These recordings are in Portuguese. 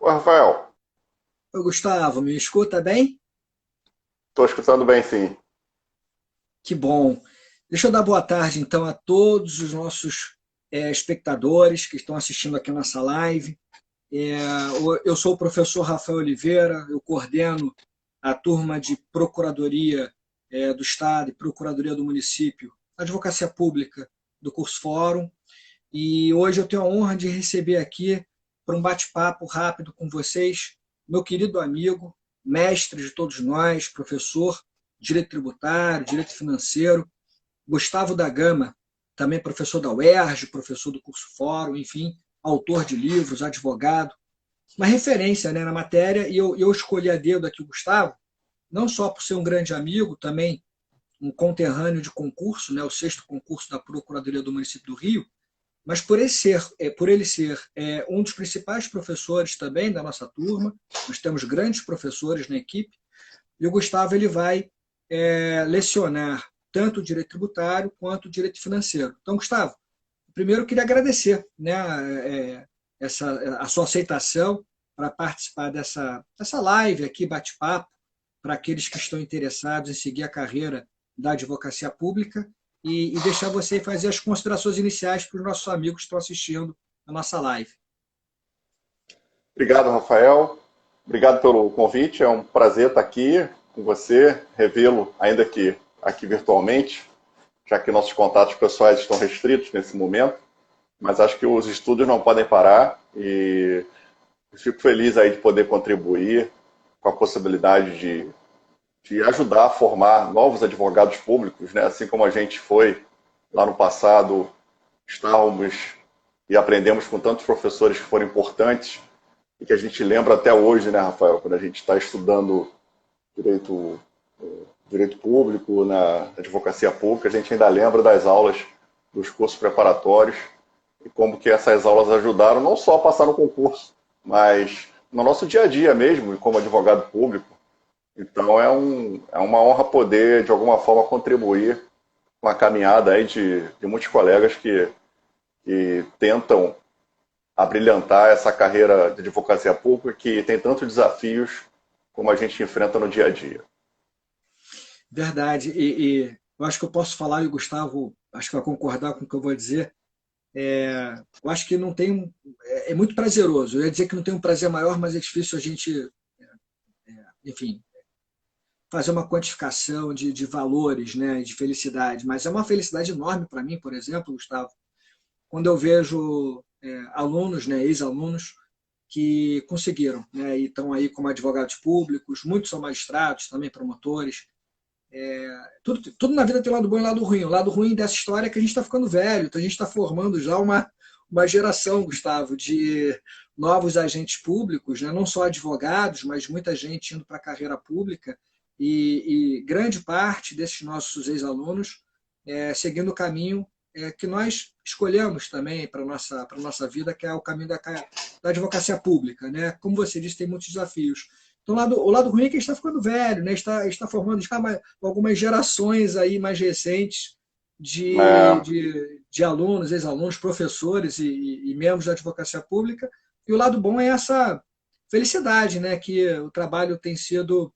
Oi, Rafael. Oi, Gustavo, me escuta bem? Estou escutando bem, sim. Que bom. Deixa eu dar boa tarde, então, a todos os nossos espectadores que estão assistindo aqui a nossa live. Eu sou o professor Rafael Oliveira, eu coordeno a turma de Procuradoria do Estado e Procuradoria do Município, Advocacia Pública do curso Fórum, e hoje eu tenho a honra de receber aqui, para um bate-papo rápido com vocês, meu querido amigo, mestre de todos nós, professor de Direito Tributário, Direito Financeiro, Gustavo da Gama, também professor da UERJ, professor do curso Fórum, enfim, autor de livros, advogado, uma referência, né, na matéria, e eu escolhi a dedo aqui o Gustavo, não só por ser um grande amigo, também um conterrâneo de concurso, né, o sexto concurso da Procuradoria do Município do Rio, mas por ele ser um dos principais professores também da nossa turma, nós temos grandes professores na equipe, e o Gustavo ele vai lecionar tanto o direito tributário quanto o direito financeiro. Então, Gustavo, primeiro eu queria agradecer, né, a sua aceitação para participar dessa live aqui, bate-papo, para aqueles que estão interessados em seguir a carreira da advocacia pública e deixar você fazer as considerações iniciais para os nossos amigos que estão assistindo a nossa live. Obrigado, Rafael. Obrigado pelo convite. É um prazer estar aqui com você, revê-lo, ainda que aqui virtualmente, já que nossos contatos pessoais estão restritos nesse momento. Mas acho que os estudos não podem parar e fico feliz aí de poder contribuir com a possibilidade de ajudar a formar novos advogados públicos, né? Assim como a gente foi lá no passado, estávamos e aprendemos com tantos professores que foram importantes e que a gente lembra até hoje, né, Rafael, quando a gente está estudando direito, direito público, na advocacia pública, a gente ainda lembra das aulas dos cursos preparatórios e como que essas aulas ajudaram não só a passar no concurso, mas no nosso dia a dia mesmo, como advogado público. Então é uma honra poder, de alguma forma, contribuir com a caminhada aí de muitos colegas que tentam abrilhantar essa carreira de advocacia pública que tem tantos desafios como a gente enfrenta no dia a dia. Verdade. E eu acho que eu posso falar, e o Gustavo acho que vai concordar com o que eu vou dizer. Eu acho que não tem é muito prazeroso. Eu ia dizer que não tem um prazer maior, mas é difícil a gente, enfim, fazer uma quantificação de valores, né, de felicidade. Mas é uma felicidade enorme para mim, por exemplo, Gustavo, quando eu vejo alunos, né, ex-alunos, que conseguiram, né, e estão aí como advogados públicos, muitos são magistrados, também promotores. Tudo na vida tem lado bom e lado ruim. O lado ruim dessa história é que a gente está ficando velho, então a gente está formando já uma geração, Gustavo, de novos agentes públicos, né? Não só advogados, mas muita gente indo para a carreira pública, e grande parte desses nossos ex-alunos seguindo o caminho que nós escolhemos também para a nossa vida, que é o caminho da advocacia pública. Né? Como você disse, tem muitos desafios. Então, o lado ruim é que a gente está ficando velho, né? Está formando já algumas gerações aí mais recentes de, É, de alunos, ex-alunos, professores e membros da advocacia pública. E o lado bom é essa felicidade, né? Que o trabalho tem sido,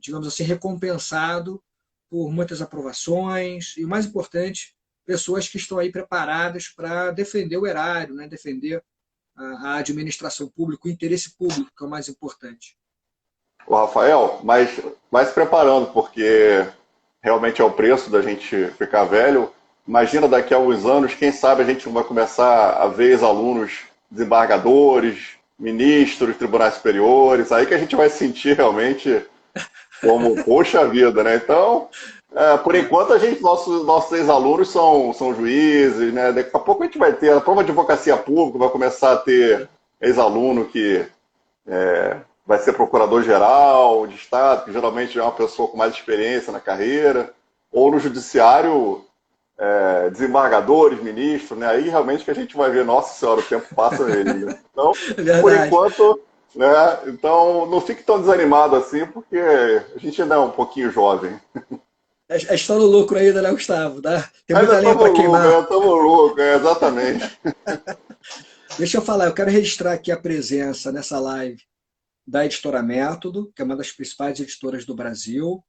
digamos assim, recompensado por muitas aprovações e, o mais importante, pessoas que estão aí preparadas para defender o erário, né? Defender a administração pública, o interesse público, que é o mais importante. o Rafael, mas vai se preparando, porque realmente é o preço da gente ficar velho. Imagina daqui a alguns anos, quem sabe a gente não vai começar a ver ex-alunos desembargadores, ministros, tribunais superiores, aí que a gente vai sentir realmente como, poxa vida, né? Então, por enquanto, nossos ex-alunos são juízes, né? Daqui a pouco a gente vai ter a própria advocacia pública, vai começar a ter ex-aluno que vai ser procurador-geral de Estado, que geralmente é uma pessoa com mais experiência na carreira, ou no judiciário, desembargadores, ministros, né? Aí realmente que a gente vai ver, nossa senhora, o tempo passa nele, né? Então, É por verdade. enquanto, né? Então, não fique tão desanimado assim, porque a gente ainda é um pouquinho jovem. Está no lucro ainda, né, Gustavo? Tá? Tem Ainda muita lenha estamos para loucos, queimar. ainda estamos loucos, exatamente. Deixa eu falar, eu quero registrar aqui a presença nessa live da Editora Método, que é uma das principais editoras do Brasil.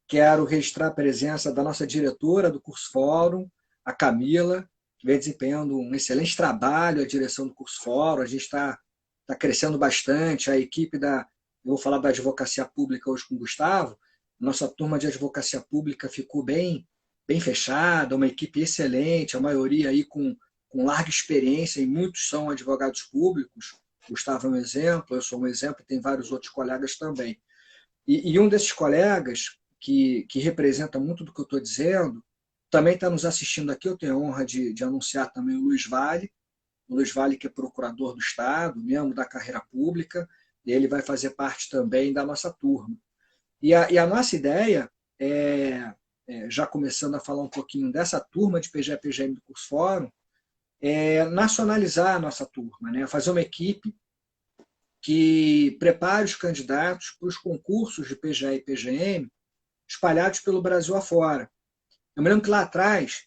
Quero registrar a presença da nossa diretora do Curso Fórum, a Camila, que vem desempenhando um excelente trabalho, a direção do Curso Fórum. A gente está crescendo bastante, a equipe eu vou falar da advocacia pública hoje com o Gustavo. Nossa turma de advocacia pública ficou bem fechada, uma equipe excelente, a maioria aí com larga experiência, e muitos são advogados públicos. Gustavo é um exemplo, eu sou um exemplo, e tem vários outros colegas também. E um desses colegas, que representa muito do que eu estou dizendo, também está nos assistindo aqui. Eu tenho a honra de anunciar também o Luiz Vale, que é procurador do Estado, membro da carreira pública, e ele vai fazer parte também da nossa turma. E a nossa ideia já começando a falar um pouquinho dessa turma de PGE e PGM do Curso Fórum, nacionalizar a nossa turma, né? Fazer uma equipe que prepare os candidatos para os concursos de PGE e PGM espalhados pelo Brasil afora. Eu me lembro que lá atrás,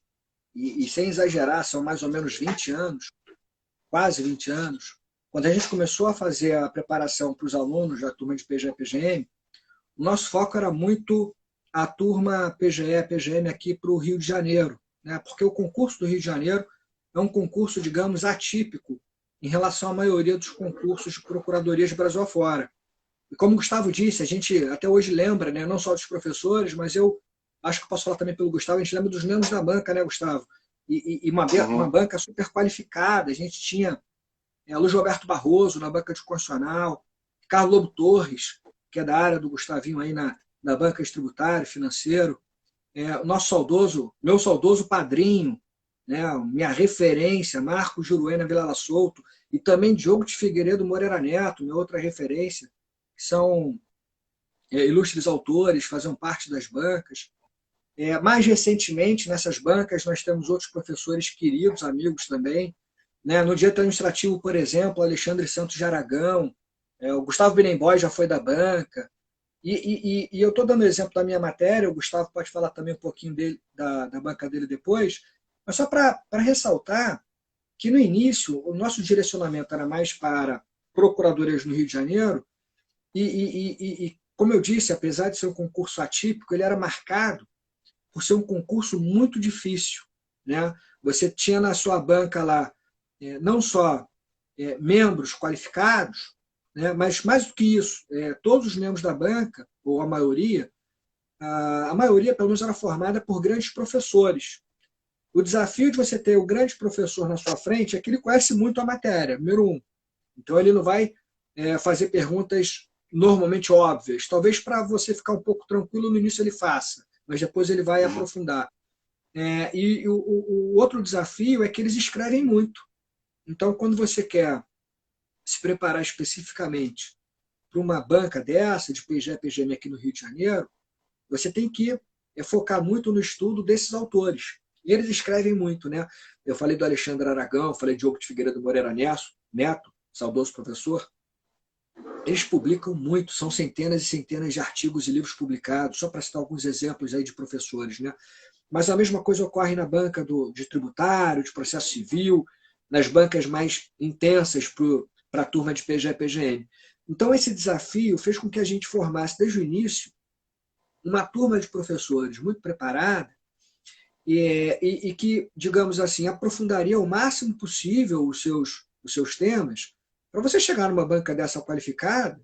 e sem exagerar, são mais ou menos 20 anos, quase 20 anos, quando a gente começou a fazer a preparação para os alunos da turma de PGE e PGM, o nosso foco era muito a turma PGE e PGM aqui para o Rio de Janeiro, né? Porque o concurso do Rio de Janeiro é um concurso, digamos, atípico em relação à maioria dos concursos de procuradorias de Brasil afora. E como o Gustavo disse, a gente até hoje lembra, né, não só dos professores, mas eu acho que posso falar também pelo Gustavo, a gente lembra dos membros da banca, né, Gustavo? E uma banca super qualificada. A gente tinha Luiz Roberto Barroso na banca de constitucional, Carlos Lobo Torres, que é da área do Gustavinho aí na banca de tributário, financeiro, o meu saudoso padrinho, né, minha referência, Marcos Juruena Vilela Souto, e também Diogo de Figueiredo Moreira Neto, minha outra referência, que são ilustres autores, faziam parte das bancas. Mais recentemente, nessas bancas, nós temos outros professores queridos, amigos também, né? No direito administrativo, por exemplo, Alexandre Santos de Aragão, o Gustavo Binemboy já foi da banca, e eu estou dando exemplo da minha matéria, o Gustavo pode falar também um pouquinho da banca dele depois, mas só para ressaltar que no início o nosso direcionamento era mais para procuradorias no Rio de Janeiro, e como eu disse, apesar de ser um concurso atípico, ele era marcado por ser um concurso muito difícil, né? Você tinha na sua banca lá não só membros qualificados, né, mas mais do que isso, todos os membros da banca, ou a maioria pelo menos era formada por grandes professores. O desafio de você ter o grande professor na sua frente é que ele conhece muito a matéria, número um. Então ele não vai fazer perguntas normalmente óbvias. Talvez para você ficar um pouco tranquilo no início ele faça, mas depois ele vai aprofundar. E o outro desafio é que eles escrevem muito. Então, quando você quer se preparar especificamente para uma banca dessa, de PGE, PGM aqui no Rio de Janeiro, você tem que focar muito no estudo desses autores. E eles escrevem muito, né? Eu falei do Alexandre Aragão, falei de Diogo de Figueiredo Moreira Neto, saudoso professor. Eles publicam muito, são centenas e centenas de artigos e livros publicados, só para citar alguns exemplos aí de professores, né? Mas a mesma coisa ocorre na banca de tributário, de processo civil, nas bancas mais intensas para a turma de PGE e PGM. Então, esse desafio fez com que a gente formasse, desde o início, uma turma de professores muito preparada e que, digamos assim, aprofundaria o máximo possível os seus temas, para você chegar numa banca dessa qualificada,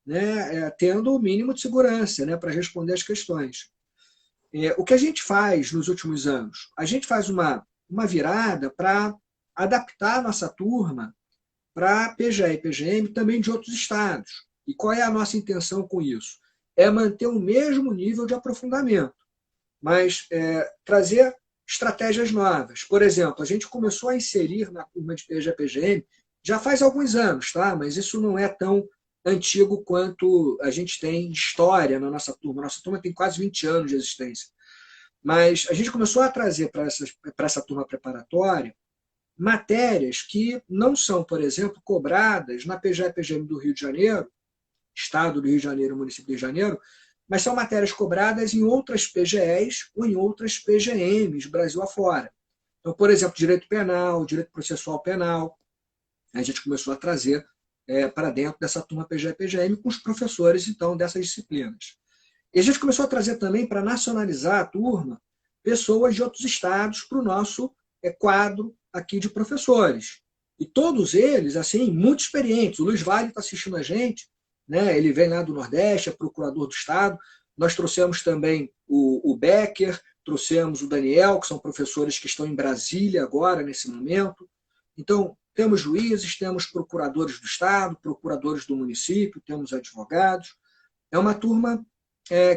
né, tendo o mínimo de segurança, né, para responder as questões. O que a gente faz nos últimos anos? A gente faz uma virada para adaptar a nossa turma para PGE e PGM também de outros estados. E qual é a nossa intenção com isso? É manter o mesmo nível de aprofundamento, mas trazer estratégias novas. Por exemplo, a gente começou a inserir na turma de PGE e PGM já faz alguns anos, tá? Mas isso não é tão antigo quanto a gente tem de história na nossa turma. Nossa turma tem quase 20 anos de existência. Mas a gente começou a trazer para essa turma preparatória matérias que não são, por exemplo, cobradas na PGE e PGM do Rio de Janeiro, Estado do Rio de Janeiro, município do Rio de Janeiro, mas são matérias cobradas em outras PGEs ou em outras PGMs, Brasil afora. Então, por exemplo, direito penal, direito processual penal. A gente começou a trazer para dentro dessa turma PGE-PGM com os professores, então, dessas disciplinas. E a gente começou a trazer também, para nacionalizar a turma, pessoas de outros estados para o nosso quadro aqui de professores. E todos eles, assim, muito experientes. O Luiz Vale está assistindo a gente, né? Ele vem lá do Nordeste, é procurador do Estado. Nós trouxemos também o Becker, trouxemos o Daniel, que são professores que estão em Brasília agora, nesse momento. Então, temos juízes, temos procuradores do Estado, procuradores do município, temos advogados. É uma turma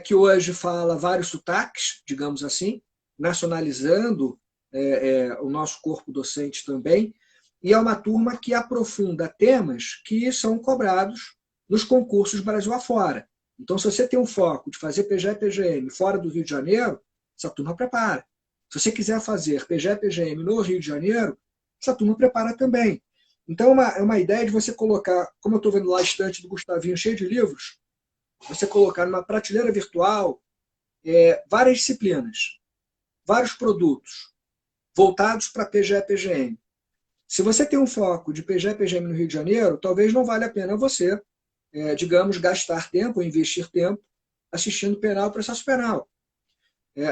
que hoje fala vários sotaques, digamos assim, nacionalizando o nosso corpo docente também, e é uma turma que aprofunda temas que são cobrados nos concursos Brasil afora. Então, se você tem um foco de fazer PGE-PGM fora do Rio de Janeiro, essa turma prepara. Se você quiser fazer PGE-PGM no Rio de Janeiro, essa turma prepara também. Então, é uma ideia de você colocar, como eu estou vendo lá a estante do Gustavinho cheio de livros, você colocar numa prateleira virtual várias disciplinas, vários produtos voltados para PGE-PGM. Se você tem um foco de PGE-PGM no Rio de Janeiro, talvez não valha a pena você, digamos, gastar tempo, investir tempo assistindo penal, processo penal.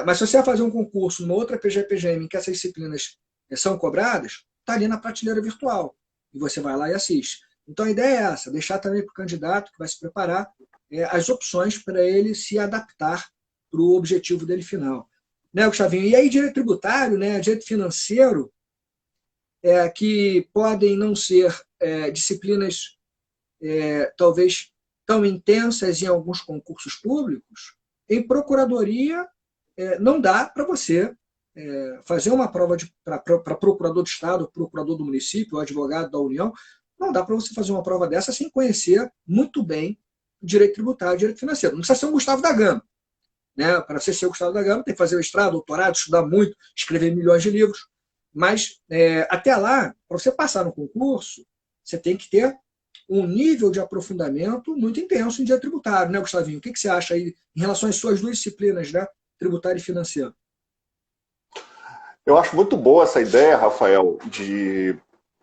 Mas se você vai fazer um concurso numa outra PGE-PGM em que essas disciplinas são cobradas, está ali na prateleira virtual. E você vai lá e assiste. Então a ideia é essa, deixar também para o candidato que vai se preparar as opções para ele se adaptar para o objetivo dele final. Né, Gustavinho? E aí direito tributário, né, direito financeiro, que podem não ser disciplinas talvez tão intensas em alguns concursos públicos, em procuradoria não dá para você fazer uma prova para procurador do Estado, procurador do município, advogado da União, não dá para você fazer uma prova dessa sem conhecer muito bem direito tributário, direito financeiro. Não precisa ser um Gustavo da Gama. Né? Para você ser o Gustavo da Gama, tem que fazer mestrado, doutorado, estudar muito, escrever milhões de livros. Mas, até lá, para você passar no concurso, você tem que ter um nível de aprofundamento muito intenso em direito tributário, né, Gustavinho? O que você acha aí em relação às suas duas disciplinas, né? Tributário e financeiro? Eu acho muito boa essa ideia, Rafael, de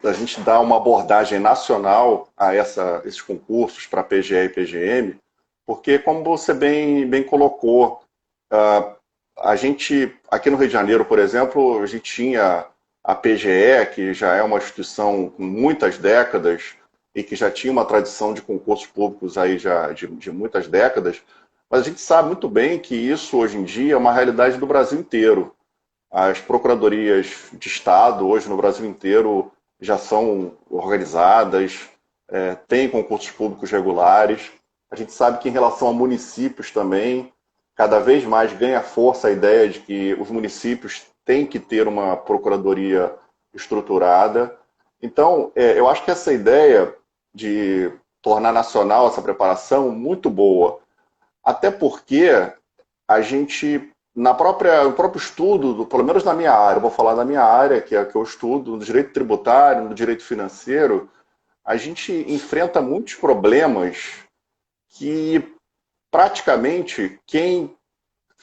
a gente dar uma abordagem nacional a esses concursos para PGE e PGM, porque, como você bem colocou, a gente, aqui no Rio de Janeiro, por exemplo, a gente tinha a PGE, que já é uma instituição com muitas décadas e que já tinha uma tradição de concursos públicos aí já de muitas décadas, mas a gente sabe muito bem que isso, hoje em dia, é uma realidade do Brasil inteiro. As procuradorias de Estado, hoje no Brasil inteiro, já são organizadas, têm concursos públicos regulares. A gente sabe que em relação a municípios também, cada vez mais ganha força a ideia de que os municípios têm que ter uma procuradoria estruturada. Então, eu acho que essa ideia de tornar nacional essa preparação muito boa, até porque a gente, no próprio estudo, pelo menos na minha área, eu vou falar da minha área, que é a que eu estudo, no direito tributário, no direito financeiro, a gente enfrenta muitos problemas que praticamente quem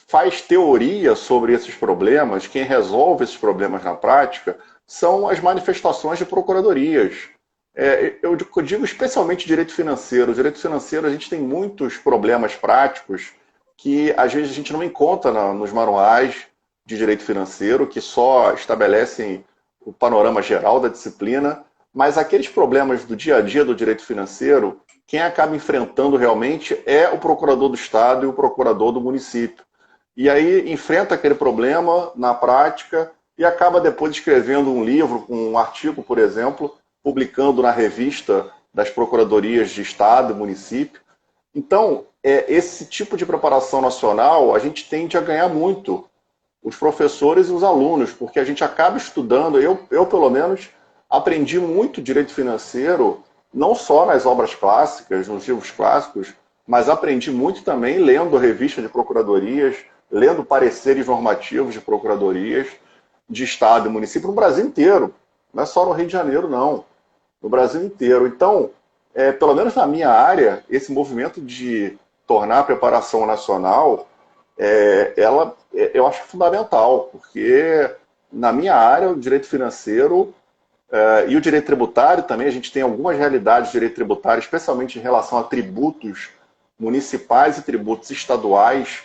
faz teoria sobre esses problemas, quem resolve esses problemas na prática, são as manifestações de procuradorias. Eu digo especialmente direito financeiro. O direito financeiro, a gente tem muitos problemas práticos que às vezes a gente não encontra nos manuais de direito financeiro, que só estabelecem o panorama geral da disciplina, mas aqueles problemas do dia a dia do direito financeiro, quem acaba enfrentando realmente é o procurador do Estado e o procurador do município. E aí enfrenta aquele problema na prática e acaba depois escrevendo um livro, um artigo, por exemplo, publicando na revista das procuradorias de Estado e município. Então, esse tipo de preparação nacional, a gente tende a ganhar muito, os professores e os alunos, porque a gente acaba estudando, eu pelo menos, aprendi muito direito financeiro, não só nas obras clássicas, nos livros clássicos, mas aprendi muito também lendo revista de procuradorias, lendo pareceres normativos de procuradorias de Estado e município no Brasil inteiro. Não é só no Rio de Janeiro, não. No Brasil inteiro. Então, pelo menos na minha área, esse movimento de tornar a preparação nacional, eu acho fundamental, porque na minha área, o direito financeiro, E o direito tributário também, a gente tem algumas realidades de direito tributário, especialmente em relação a tributos municipais e tributos estaduais,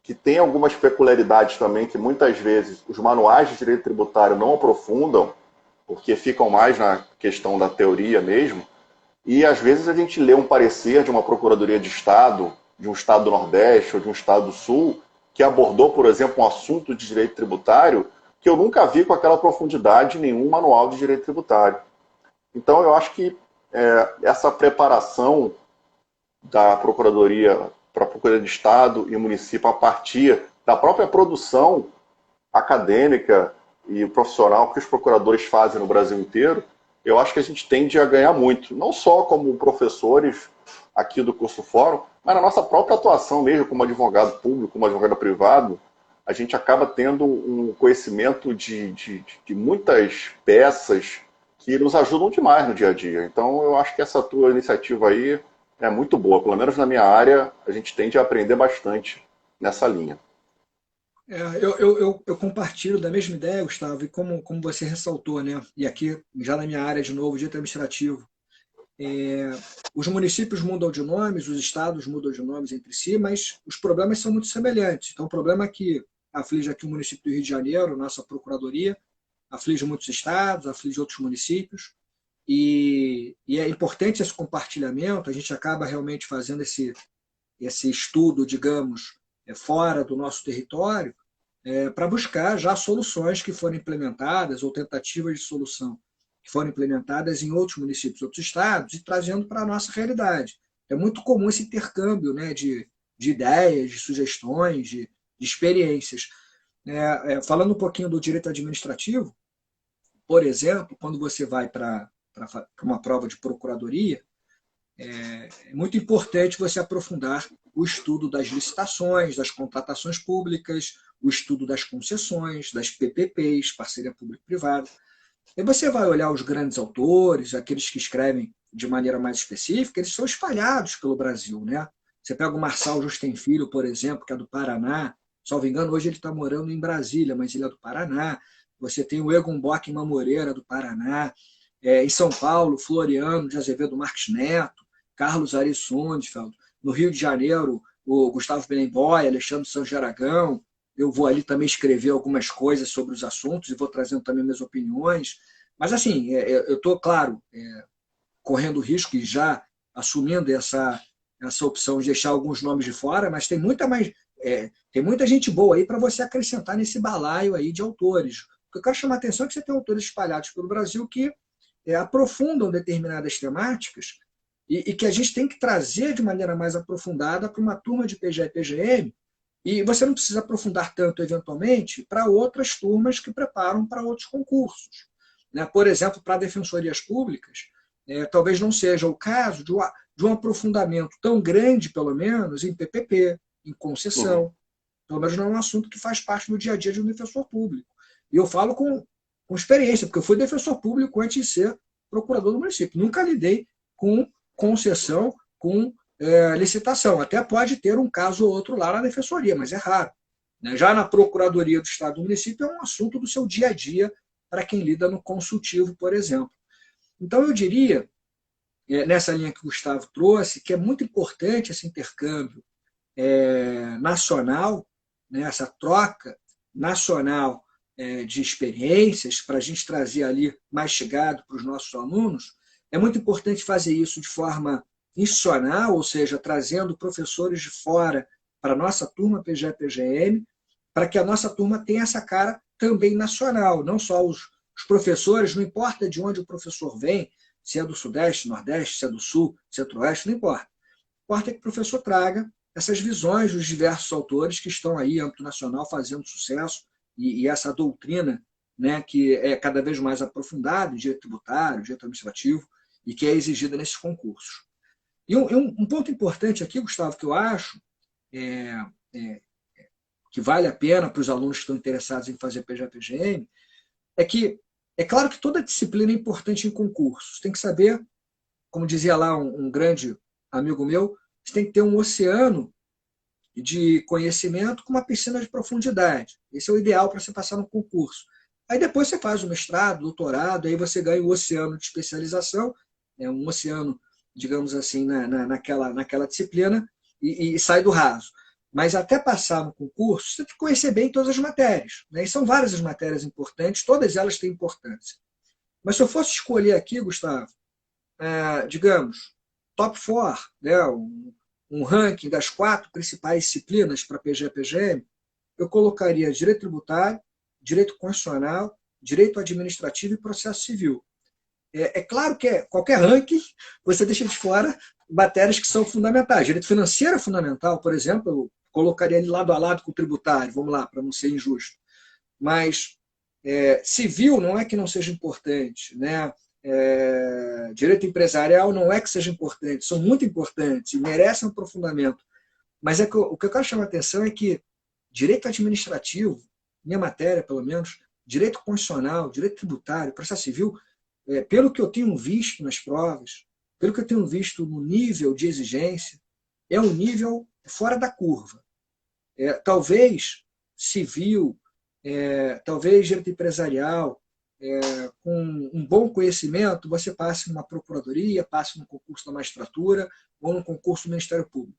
que tem algumas peculiaridades também que muitas vezes os manuais de direito tributário não aprofundam, porque ficam mais na questão da teoria mesmo, e às vezes a gente lê um parecer de uma Procuradoria de Estado, de um Estado do Nordeste ou de um Estado do Sul, que abordou, por exemplo, um assunto de direito tributário que eu nunca vi com aquela profundidade em nenhum manual de direito tributário. Então eu acho que essa preparação da Procuradoria para a Procuradoria de Estado e município a partir da própria produção acadêmica e profissional que os procuradores fazem no Brasil inteiro, eu acho que a gente tende a ganhar muito, não só como professores aqui do curso Fórum, mas na nossa própria atuação mesmo como advogado público, como advogado privado, a gente acaba tendo um conhecimento de muitas peças que nos ajudam demais no dia a dia. Então eu acho que essa tua iniciativa aí é muito boa, pelo menos na minha área, a gente tende a aprender bastante nessa linha. Eu compartilho da mesma ideia, Gustavo, e como você ressaltou, né? E aqui, já na minha área de novo, direito administrativo, os municípios mudam de nomes, os estados mudam de nomes entre si, mas os problemas são muito semelhantes. Então, o problema que aflige aqui o município do Rio de Janeiro, nossa procuradoria, aflige muitos estados, aflige outros municípios, e é importante esse compartilhamento, a gente acaba realmente fazendo esse estudo, digamos, fora do nosso território, para buscar já soluções que foram implementadas ou tentativas de solução que foram implementadas em outros municípios, outros estados, e trazendo para a nossa realidade. É muito comum esse intercâmbio, né, de ideias, de sugestões, de experiências. Falando um pouquinho do direito administrativo, por exemplo, quando você vai para uma prova de procuradoria, é muito importante você aprofundar o estudo das licitações, das contratações públicas, o estudo das concessões, das PPPs, parceria público-privada. E você vai olhar os grandes autores, aqueles que escrevem de maneira mais específica, eles são espalhados pelo Brasil, né? Você pega o Marçal Justem Filho, por exemplo, que é do Paraná, salvo engano, hoje ele está morando em Brasília, mas ele é do Paraná. Você tem o Egon Bockmann Moreira, do Paraná. Em São Paulo, Floriano de Azevedo Marques Neto, Carlos Ari Sundfeld. No Rio de Janeiro, o Gustavo Belemboy, Alexandre Santos Aragão. Eu vou ali também escrever algumas coisas sobre os assuntos e vou trazendo também minhas opiniões. Mas, assim, eu estou, claro, correndo o risco e já assumindo essa opção de deixar alguns nomes de fora, mas tem muita gente boa aí para você acrescentar nesse balaio aí de autores. O que eu quero chamar a atenção é que você tem autores espalhados pelo Brasil que aprofundam determinadas temáticas e que a gente tem que trazer de maneira mais aprofundada para uma turma de PGE e PGM, e você não precisa aprofundar tanto, eventualmente, para outras turmas que preparam para outros concursos. Por exemplo, para defensorias públicas, talvez não seja o caso de um aprofundamento tão grande, pelo menos, em PPP, em concessão. Pelo menos não é um assunto que faz parte do dia a dia de um defensor público. E eu falo com experiência, porque eu fui defensor público antes de ser procurador do município. Nunca lidei com concessão, com licitação. Até pode ter um caso ou outro lá na defensoria, mas é raro. Já na procuradoria do Estado do município é um assunto do seu dia a dia para quem lida no consultivo, por exemplo. Então, eu diria, nessa linha que o Gustavo trouxe, que é muito importante esse intercâmbio nacional, né, essa troca nacional de experiências, para a gente trazer ali mais chegado para os nossos alunos. É muito importante fazer isso de forma institucional, ou seja, trazendo professores de fora para a nossa turma PGE-PGM, para que a nossa turma tenha essa cara também nacional, não só os professores, não importa de onde o professor vem, se é do Sudeste, Nordeste, se é do Sul, Centro-Oeste, não importa. O que importa é que o professor traga essas visões dos diversos autores que estão aí, em âmbito nacional, fazendo sucesso, e essa doutrina, né, que é cada vez mais aprofundada, direito tributário, direito administrativo, e que é exigida nesses concursos. E um ponto importante aqui, Gustavo, que eu acho que vale a pena para os alunos que estão interessados em fazer PGE-PGM, é que é claro que toda disciplina é importante em concursos. Tem que saber, como dizia lá um grande amigo meu, você tem que ter um oceano de conhecimento com uma piscina de profundidade. Esse é o ideal para você passar no concurso. Aí depois você faz o mestrado, doutorado, aí você ganha o oceano de especialização, um oceano, digamos assim, naquela disciplina, e sai do raso. Mas até passar no concurso, você tem que conhecer bem todas as matérias. Né? E são várias as matérias importantes, todas elas têm importância. Mas se eu fosse escolher aqui, Gustavo, digamos, top 4, né, um ranking das 4 principais disciplinas para PGE-PGM, eu colocaria direito tributário, direito constitucional, direito administrativo e processo civil. É claro que qualquer ranking você deixa de fora matérias que são fundamentais. Direito financeiro é fundamental, por exemplo, eu colocaria ele lado a lado com o tributário, vamos lá, para não ser injusto. Mas civil não é que não seja importante, né? Direito empresarial não é que seja importante, são muito importantes e merecem um aprofundamento. Mas o que eu quero chamar a atenção é que direito administrativo, minha matéria pelo menos, direito constitucional, direito tributário, processo civil, pelo que eu tenho visto nas provas, pelo que eu tenho visto no nível de exigência, é um nível fora da curva. Talvez civil, talvez direito empresarial, com um bom conhecimento, você passe numa procuradoria, passe num concurso da magistratura ou num concurso do Ministério Público.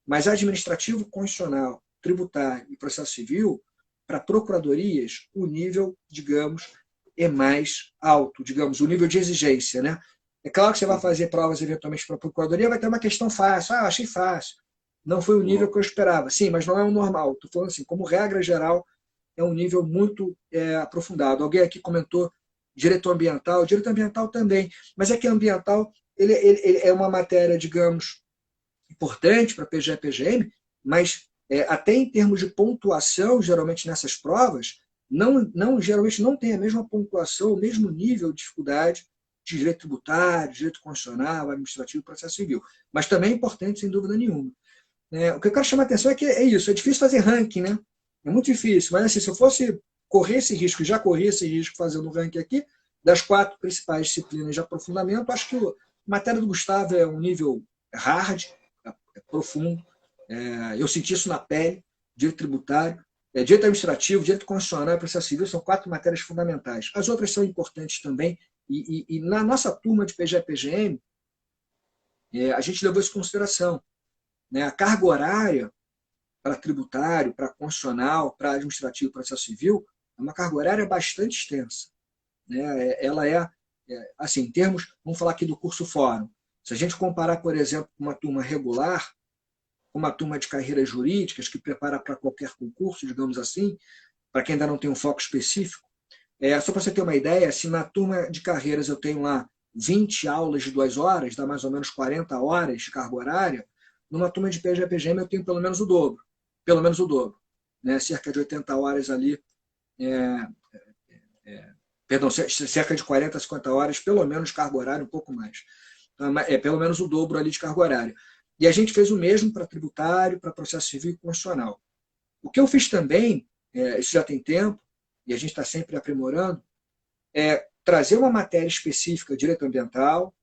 Mas administrativo, constitucional, tributário e processo civil, para procuradorias, o nível, digamos, é mais alto, digamos, o nível de exigência. Né? É claro que você vai fazer provas eventualmente para a procuradoria, vai ter uma questão fácil. Achei fácil. Não foi o nível que eu esperava. Sim, mas não é o normal. Estou falando assim, como regra geral, é um nível muito aprofundado. Alguém aqui comentou direito ambiental também, mas é que ambiental ele é uma matéria, digamos, importante para PGE e PGM, mas até em termos de pontuação, geralmente nessas provas, geralmente não tem a mesma pontuação, o mesmo nível de dificuldade de direito tributário, direito constitucional, administrativo e processo civil. Mas também é importante, sem dúvida nenhuma. O que eu quero chamar a atenção é que é isso, é difícil fazer ranking, né? É muito difícil, mas assim, se eu fosse correr esse risco, já corri esse risco fazendo o ranking aqui, das 4 principais disciplinas de aprofundamento, acho que a matéria do Gustavo é um nível hard, profundo. Eu senti isso na pele, direito tributário, direito administrativo, direito constitucional e processo civil são 4 matérias fundamentais. As outras são importantes também, e na nossa turma de PGE-PGM, a gente levou isso em consideração. Né? A carga horária para tributário, para constitucional, para administrativo e processo civil, é uma carga horária bastante extensa. Né? Ela assim, em termos, vamos falar aqui do curso fórum. Se a gente comparar, por exemplo, com uma turma regular, com uma turma de carreiras jurídicas, que prepara para qualquer concurso, digamos assim, para quem ainda não tem um foco específico, só para você ter uma ideia, se na turma de carreiras eu tenho lá 20 aulas de 2 horas, dá mais ou menos 40 horas de carga horária, numa turma de PGE-PGM eu tenho pelo menos o dobro. Pelo menos o dobro. Né? Cerca de 80 horas ali, perdão, cerca de 40, 50 horas, pelo menos de carga horária, um pouco mais. Então, pelo menos o dobro ali de carga horária. E a gente fez o mesmo para tributário, para processo civil e constitucional. O que eu fiz também, isso já tem tempo, e a gente está sempre aprimorando, é trazer uma matéria específica de direito ambiental.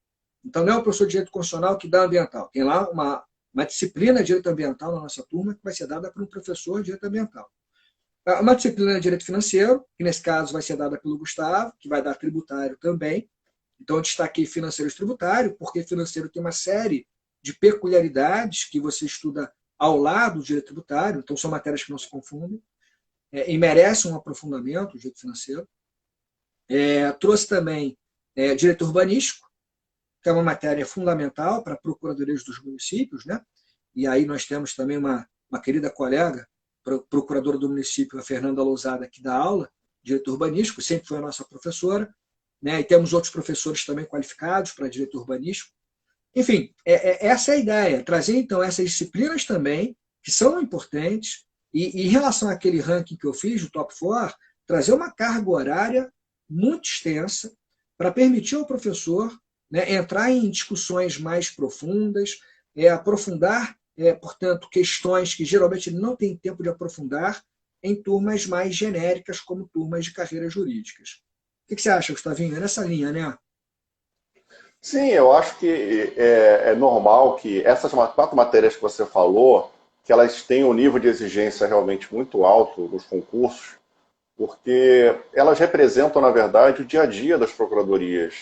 Então, não é o professor de direito constitucional que dá ambiental. Tem lá uma disciplina de direito ambiental na nossa turma que vai ser dada por um professor de direito ambiental. Uma disciplina de direito financeiro, que nesse caso vai ser dada pelo Gustavo, que vai dar tributário também. Então, eu destaquei financeiro e tributário, porque financeiro tem uma série de peculiaridades que você estuda ao lado do direito tributário, então são matérias que não se confundem, e merecem um aprofundamento, o direito financeiro. Trouxe também direito urbanístico, que é uma matéria fundamental para procuradorias dos municípios, né? E aí nós temos também uma querida colega, procuradora do município, a Fernanda Lousada, que dá aula, direito urbanístico, sempre foi a nossa professora, né? E temos outros professores também qualificados para direito urbanístico. Enfim, essa é a ideia, trazer então essas disciplinas também, que são importantes, e em relação àquele ranking que eu fiz, do Top 4, trazer uma carga horária muito extensa para permitir ao professor, né, entrar em discussões mais profundas, aprofundar, portanto, questões que geralmente ele não tem tempo de aprofundar em turmas mais genéricas, como turmas de carreiras jurídicas. O que você acha, Gustavinho? É nessa linha, né? Sim, eu acho que é normal que essas 4 matérias que você falou, que elas têm um nível de exigência realmente muito alto nos concursos. porque elas representam, na verdade, o dia a dia das procuradorias.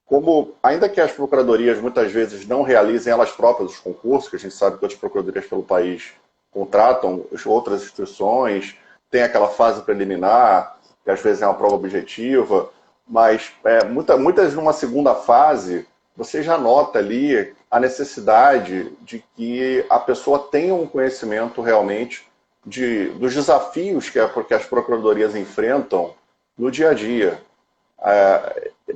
Como, ainda que as procuradorias muitas vezes não realizem elas próprias os concursos, que a gente sabe que outras procuradorias pelo país contratam outras instituições, tem aquela fase preliminar, que às vezes é uma prova objetiva, mas muitas numa segunda fase, você já nota ali a necessidade de que a pessoa tenha um conhecimento realmente dos desafios que as procuradorias enfrentam no dia a dia.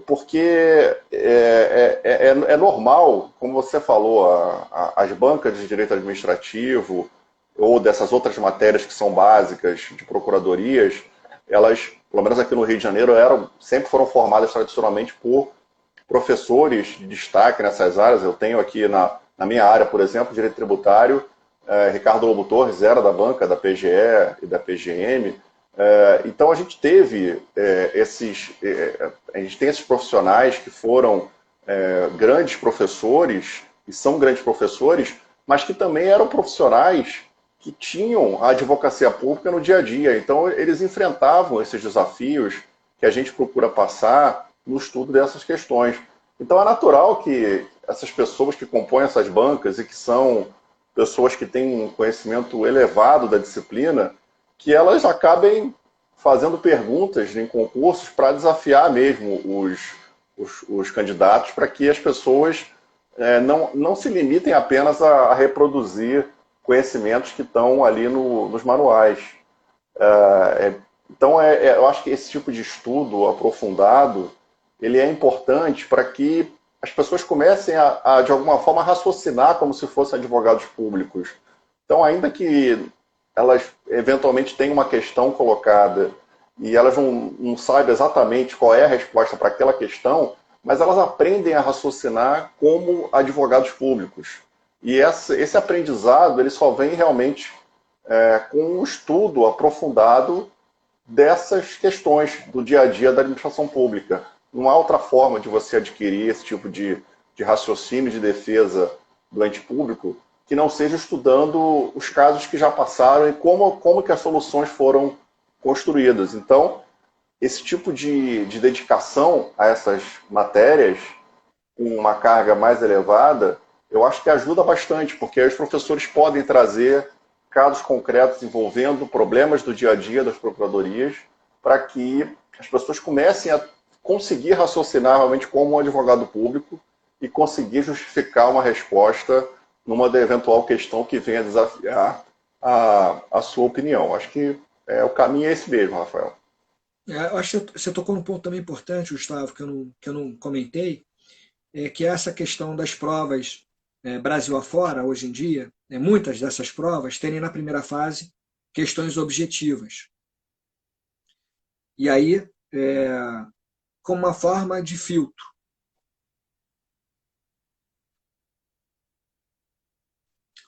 Porque é normal, como você falou, as bancas de direito administrativo ou dessas outras matérias que são básicas de procuradorias, elas, pelo menos aqui no Rio de Janeiro, sempre foram formadas tradicionalmente por professores de destaque nessas áreas. Eu tenho aqui na minha área, por exemplo, direito tributário, Ricardo Lobo Torres era da banca da PGE e da PGM. Então a gente teve a gente tem esses profissionais que foram grandes professores e são grandes professores, mas que também eram profissionais que tinham a advocacia pública no dia a dia. Então eles enfrentavam esses desafios que a gente procura passar no estudo dessas questões. Então é natural que essas pessoas que compõem essas bancas e que são pessoas que têm um conhecimento elevado da disciplina, que elas acabem fazendo perguntas em concursos para desafiar mesmo os candidatos, para que as pessoas não se limitem apenas a reproduzir conhecimentos que estão ali nos manuais. Então, eu acho que esse tipo de estudo aprofundado, ele é importante para que as pessoas comecem de alguma forma, raciocinar como se fossem advogados públicos. Então, ainda que elas eventualmente tenham uma questão colocada e elas não saibam exatamente qual é a resposta para aquela questão, mas elas aprendem a raciocinar como advogados públicos. E esse aprendizado ele só vem realmente com um estudo aprofundado dessas questões do dia a dia da administração pública. Não há outra forma de você adquirir esse tipo de raciocínio de defesa do ente público que não seja estudando os casos que já passaram e como que as soluções foram construídas. Então, esse tipo de dedicação a essas matérias, com uma carga mais elevada, eu acho que ajuda bastante, porque aí os professores podem trazer casos concretos envolvendo problemas do dia a dia das procuradorias, para que as pessoas comecem a conseguir raciocinar realmente como um advogado público e conseguir justificar uma resposta numa eventual questão que venha desafiar a sua opinião. Acho que o caminho é esse mesmo, Rafael. Eu acho que você tocou num ponto também importante, Gustavo, que eu não comentei, que é essa questão das provas Brasil afora, hoje em dia, muitas dessas provas terem na primeira fase questões objetivas. E aí, como uma forma de filtro.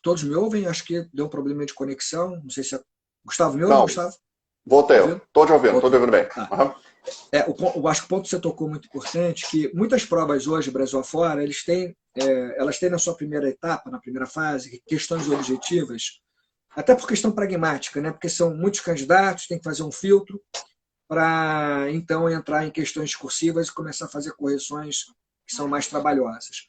Todos me ouvem? Acho que deu um problema de conexão. Não sei se Gustavo me ouve, Não, Gustavo? voltei. Estou te ouvindo bem. Ah. Uhum. Eu acho que o ponto que você tocou muito importante, que muitas provas hoje, Brasil afora, elas têm na sua primeira etapa, na primeira fase, questões objetivas, até por questão pragmática, né? Porque são muitos candidatos, tem que fazer um filtro para, então, entrar em questões discursivas e começar a fazer correções que são mais trabalhosas.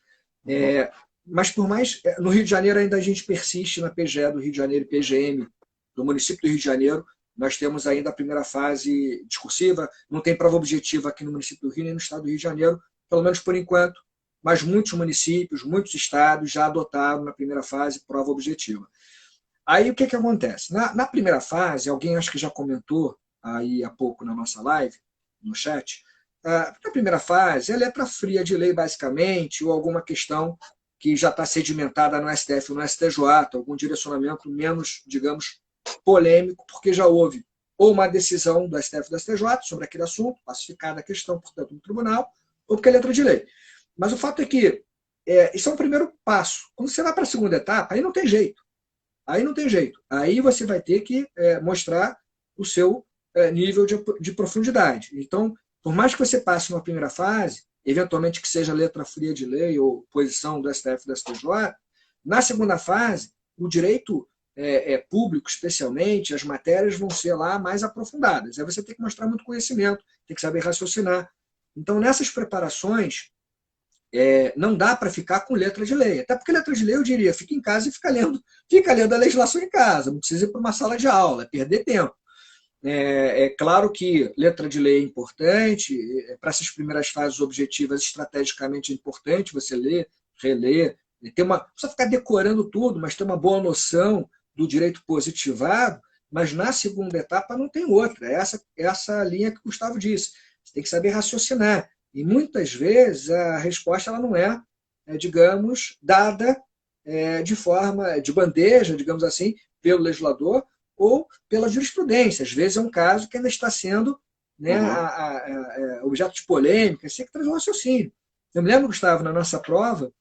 Mas, por mais... No Rio de Janeiro, ainda a gente persiste na PGE do Rio de Janeiro e PGM do município do Rio de Janeiro. Nós temos ainda a primeira fase discursiva, não tem prova objetiva aqui no município do Rio, nem no estado do Rio de Janeiro, pelo menos por enquanto, mas muitos municípios, muitos estados já adotaram na primeira fase prova objetiva. Aí o que acontece? Na primeira fase, alguém acho que já comentou aí há pouco na nossa live, no chat, na primeira fase, é letra fria de lei, basicamente, ou alguma questão que já está sedimentada no STF ou no STJ, algum direcionamento menos, digamos, polêmico, porque já houve ou uma decisão do STF ou do STJ sobre aquele assunto, pacificada a questão, portanto, no tribunal, ou porque é letra de lei. Mas o fato é que isso é um primeiro passo. Quando você vai para a segunda etapa, aí não tem jeito. Aí não tem jeito. Aí você vai ter que mostrar o seu nível de profundidade. Então, por mais que você passe uma primeira fase, eventualmente que seja letra fria de lei ou posição do STF e do STJ, na segunda fase, o direito público, especialmente, as matérias vão ser lá mais aprofundadas. Aí você tem que mostrar muito conhecimento, tem que saber raciocinar. Então, nessas preparações, não dá para ficar com letra de lei. Até porque letra de lei, eu diria, fica em casa e fica lendo a legislação em casa. Não precisa ir para uma sala de aula, perder tempo. É claro que letra de lei é importante, para essas primeiras fases objetivas, estrategicamente é importante você ler, reler, não precisa ficar decorando tudo, mas ter uma boa noção do direito positivado, mas na segunda etapa não tem outra. Essa linha que o Gustavo disse. Você tem que saber raciocinar. E muitas vezes a resposta ela não digamos, dada de forma de bandeja, digamos assim, pelo legislador, ou pela jurisprudência. Às vezes é um caso que ainda está sendo objeto de polêmica, você tem que trazer um raciocínio. Eu me lembro, Gustavo, na nossa prova,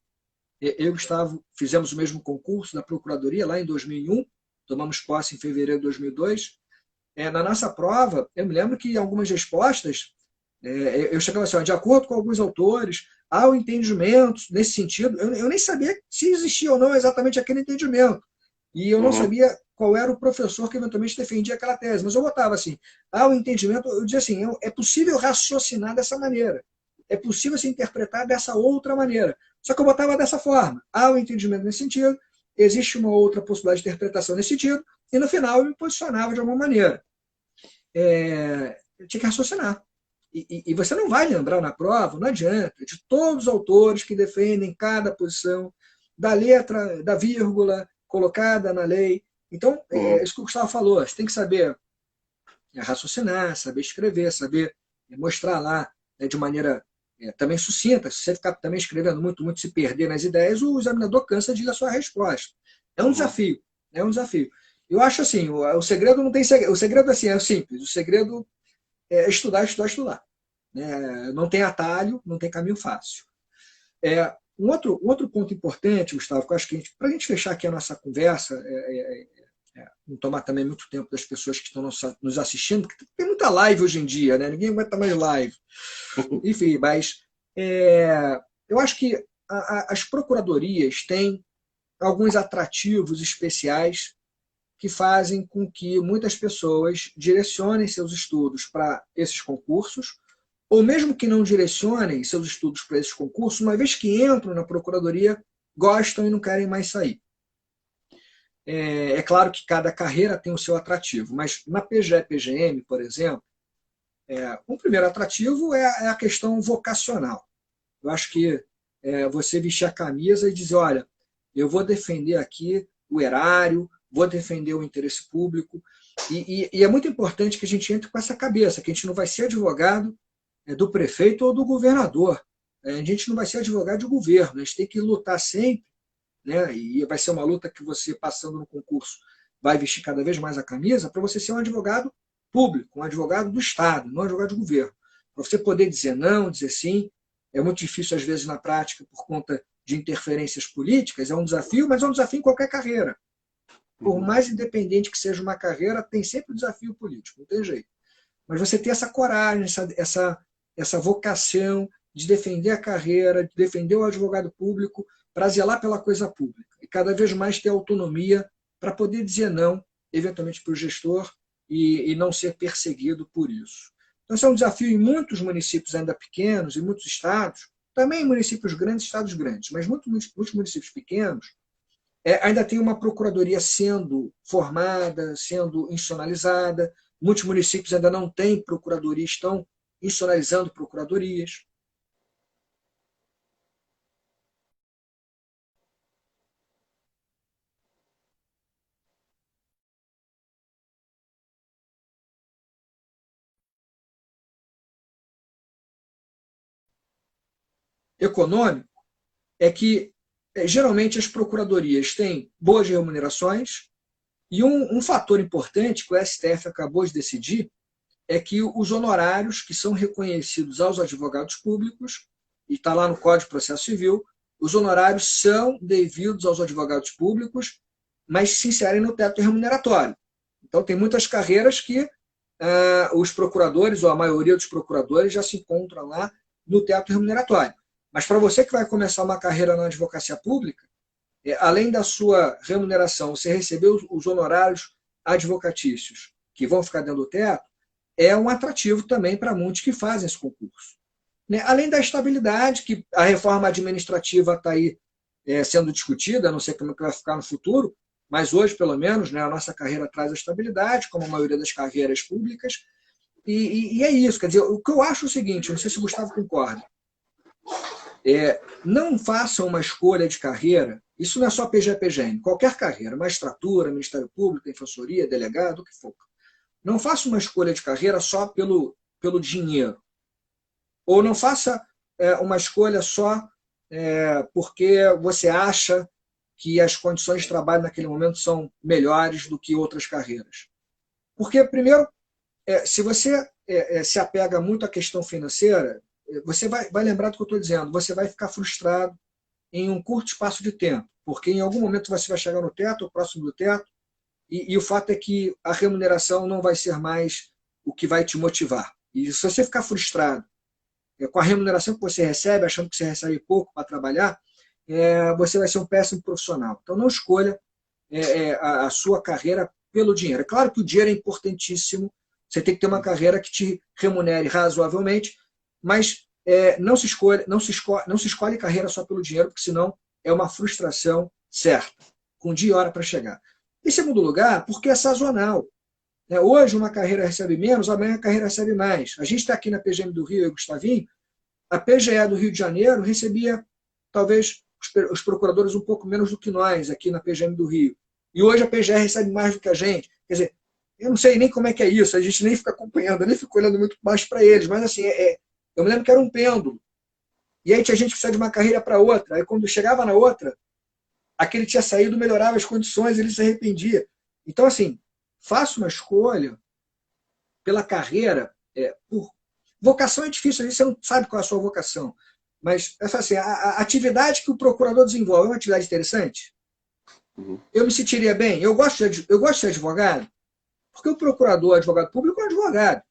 eu e o Gustavo fizemos o mesmo concurso da Procuradoria lá em 2001, tomamos posse em fevereiro de 2002. Na nossa prova, eu me lembro que algumas respostas, eu chegava assim, de acordo com alguns autores, há o entendimento nesse sentido. Eu nem sabia se existia ou não exatamente aquele entendimento. E eu não sabia qual era o professor que eventualmente defendia aquela tese. Mas eu botava assim, há o entendimento, eu dizia assim, é possível raciocinar dessa maneira. É possível se interpretar dessa outra maneira. Só que eu botava dessa forma. Há o entendimento nesse sentido, existe uma outra possibilidade de interpretação nesse sentido, e no final eu me posicionava de alguma maneira. Eu tinha que raciocinar. E você não vai lembrar na prova, não adianta, de todos os autores que defendem cada posição, da letra, da vírgula colocada na lei. Então, isso que o Gustavo falou, você tem que saber raciocinar, saber escrever, saber mostrar lá de maneira também sucinta. Se você ficar também escrevendo muito, muito, se perder nas ideias, o examinador cansa de ler a sua resposta. É um desafio. É um desafio. Eu acho assim, o segredo não tem segredo. O segredo assim, é simples. O segredo é estudar, estudar, estudar. Não tem atalho, não tem caminho fácil. Um outro ponto importante, Gustavo, que eu acho que para a gente fechar aqui a nossa conversa, não tomar também muito tempo das pessoas que estão nos assistindo, porque tem muita live hoje em dia, né? Ninguém aguenta mais live. Enfim, mas eu acho que as procuradorias têm alguns atrativos especiais que fazem com que muitas pessoas direcionem seus estudos para esses concursos, ou mesmo que não direcionem seus estudos para esses concursos, uma vez que entram na procuradoria, gostam e não querem mais sair. É claro que cada carreira tem o seu atrativo, mas na PGE-PGM, por exemplo, o primeiro atrativo é a questão vocacional. Eu acho que você vestir a camisa e dizer, olha, eu vou defender aqui o erário, vou defender o interesse público, e é muito importante que a gente entre com essa cabeça, que a gente não vai ser advogado do prefeito ou do governador. A gente não vai ser advogado de governo, a gente tem que lutar sempre, né? E vai ser uma luta que você, passando no concurso, vai vestir cada vez mais a camisa para você ser um advogado público, um advogado do Estado, não um advogado de governo. Para você poder dizer não, dizer sim, é muito difícil às vezes na prática por conta de interferências políticas, é um desafio, mas é um desafio em qualquer carreira. Por mais independente que seja uma carreira, tem sempre um desafio político, não tem jeito. Mas você ter essa coragem, essa vocação de defender a carreira, de defender o advogado público, para zelar pela coisa pública. E cada vez mais ter autonomia para poder dizer não, eventualmente, para o gestor e não ser perseguido por isso. Então, isso é um desafio em muitos municípios ainda pequenos, em muitos estados, também em municípios grandes, estados grandes, mas muitos municípios pequenos, ainda tem uma procuradoria sendo formada, sendo institucionalizada. Muitos municípios ainda não têm procuradoria, estão institucionalizando procuradorias. Econômico é que, geralmente, as procuradorias têm boas remunerações e um fator importante que o STF acabou de decidir é que os honorários que são reconhecidos aos advogados públicos, e está lá no Código de Processo Civil, os honorários são devidos aos advogados públicos, mas se inserem no teto remuneratório. Então, tem muitas carreiras que os procuradores, ou a maioria dos procuradores, já se encontram lá no teto remuneratório. Mas para você que vai começar uma carreira na advocacia pública, além da sua remuneração, você receber os honorários advocatícios, que vão ficar dentro do teto, é um atrativo também para muitos que fazem esse concurso. Né? Além da estabilidade, que a reforma administrativa está aí sendo discutida, não sei como é que vai ficar no futuro, mas hoje, pelo menos, né, a nossa carreira traz a estabilidade, como a maioria das carreiras públicas, e é isso. Quer dizer, o que eu acho é o seguinte, não sei se o Gustavo concorda, não façam uma escolha de carreira, isso não é só PGE-PGM, qualquer carreira, magistratura, Ministério Público, defensoria, delegado, o que for. Não faça uma escolha de carreira só pelo dinheiro. Ou não faça uma escolha só porque você acha que as condições de trabalho naquele momento são melhores do que outras carreiras. Porque, primeiro, se você se apega muito à questão financeira, você vai lembrar do que eu estou dizendo, você vai ficar frustrado em um curto espaço de tempo, porque em algum momento você vai chegar no teto, ou próximo do teto, e o fato é que a remuneração não vai ser mais o que vai te motivar. E se você ficar frustrado com a remuneração que você recebe, achando que você recebe pouco para trabalhar, você vai ser um péssimo profissional. Então, não escolha a sua carreira pelo dinheiro. É claro que o dinheiro é importantíssimo, você tem que ter uma carreira que te remunere razoavelmente, mas não se escolhe carreira só pelo dinheiro, porque senão é uma frustração certa, com dia e hora para chegar. Em segundo lugar, porque é sazonal. Hoje uma carreira recebe menos, amanhã a carreira recebe mais. A gente está aqui na PGM do Rio, Gustavinho, a PGE do Rio de Janeiro recebia, talvez, os procuradores um pouco menos do que nós, aqui na PGM do Rio. E hoje a PGE recebe mais do que a gente. Quer dizer, eu não sei nem como é que é isso, a gente nem fica acompanhando, eu nem fico olhando muito mais para eles, mas assim, eu me lembro que era um pêndulo. E aí tinha gente que precisava de uma carreira para outra. Aí quando chegava na outra, aquele tinha saído, melhorava as condições, ele se arrependia. Então, assim, faça uma escolha pela carreira, por vocação é difícil, você não sabe qual é a sua vocação. Mas assim, a atividade que o procurador desenvolve é uma atividade interessante? Uhum. Eu me sentiria bem? Eu gosto de ser advogado? Porque o procurador, advogado público, é um advogado.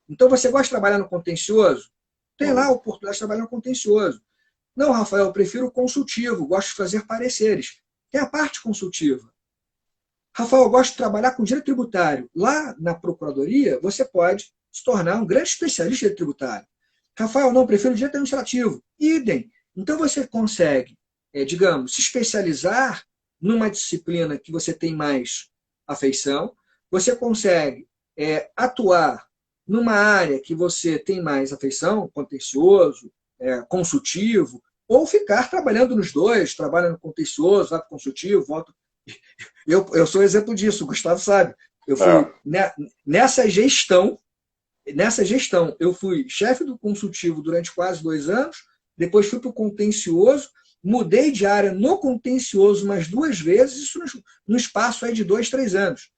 Então, você gosta de trabalhar no contencioso? Tem lá a oportunidade de trabalhar no contencioso. Não, Rafael, eu prefiro o consultivo, gosto de fazer pareceres. Tem a parte consultiva. Rafael, eu gosto de trabalhar com direito tributário. Lá na procuradoria, você pode se tornar um grande especialista em direito tributário. Rafael, não, prefiro direito administrativo. Idem. Então você consegue, digamos, se especializar numa disciplina que você tem mais afeição, você consegue atuar numa área que você tem mais afeição, contencioso, consultivo, ou ficar trabalhando nos dois, trabalha no contencioso, vai para o consultivo, volta. Eu sou exemplo disso, o Gustavo sabe. Eu fui nessa gestão, eu fui chefe do consultivo durante quase 2 anos, depois fui para o contencioso, mudei de área no contencioso mais 2 vezes, isso no espaço aí de 2, 3 anos.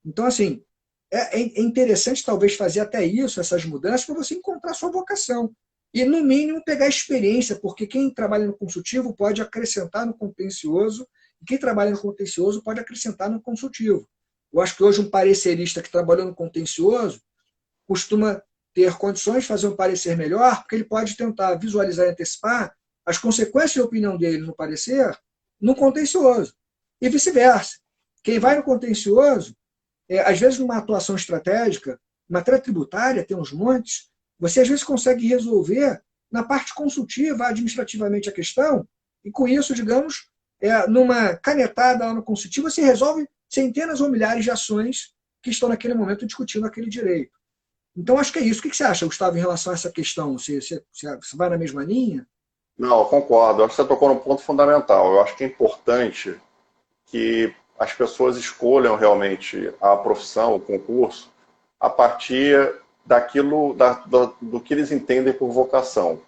Então, assim, é interessante talvez fazer até isso, essas mudanças, para você encontrar sua vocação. E, no mínimo, pegar experiência, porque quem trabalha no consultivo pode acrescentar no contencioso, e quem trabalha no contencioso pode acrescentar no consultivo. Eu acho que hoje um parecerista que trabalhou no contencioso costuma ter condições de fazer um parecer melhor, porque ele pode tentar visualizar e antecipar as consequências de opinião dele no parecer no contencioso. E vice-versa. Quem vai no contencioso, às vezes numa atuação estratégica, matéria tributária, tem uns montes, você às vezes consegue resolver na parte consultiva, administrativamente, a questão, e com isso, digamos, numa canetada lá no consultivo, você resolve centenas ou milhares de ações que estão naquele momento discutindo aquele direito. Então, acho que é isso. O que você acha, Gustavo, em relação a essa questão? Você vai na mesma linha? Não, eu concordo. Eu acho que você tocou num ponto fundamental. Eu acho que é importante que as pessoas escolham realmente a profissão, o concurso, a partir daquilo, do que eles entendem por vocação.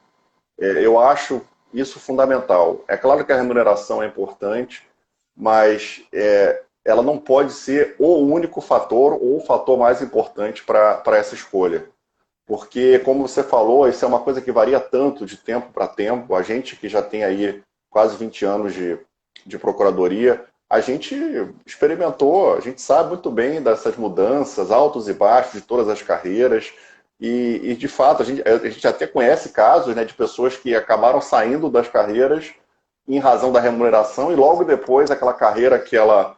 Eu acho isso fundamental. É claro que a remuneração é importante, mas ela não pode ser o único fator ou o fator mais importante para essa escolha. Porque, como você falou, isso é uma coisa que varia tanto de tempo para tempo. A gente que já tem aí quase 20 anos de procuradoria, a gente experimentou, a gente sabe muito bem dessas mudanças, altos e baixos de todas as carreiras. E de fato, a gente até conhece casos, né, de pessoas que acabaram saindo das carreiras em razão da remuneração, e logo depois aquela carreira que ela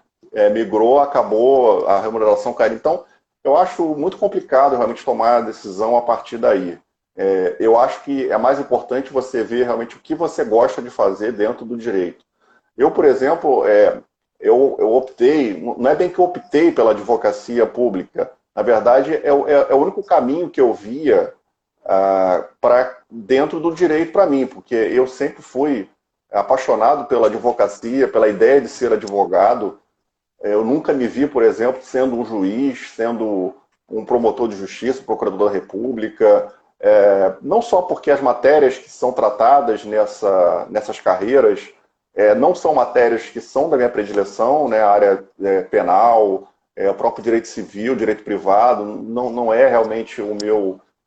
migrou, acabou a remuneração caindo. Então, eu acho muito complicado realmente tomar a decisão a partir daí. Eu acho que é mais importante você ver realmente o que você gosta de fazer dentro do direito. Eu, por exemplo, eu optei, não é bem que eu optei pela advocacia pública, na verdade é o único caminho que eu via para dentro do direito para mim, porque eu sempre fui apaixonado pela advocacia, pela ideia de ser advogado. Eu nunca me vi, por exemplo, sendo um juiz, sendo um promotor de justiça, procurador da República, não só porque as matérias que são tratadas nessas carreiras não são matérias que são da minha predileção, né, a área penal, o próprio direito civil, direito privado, não é realmente o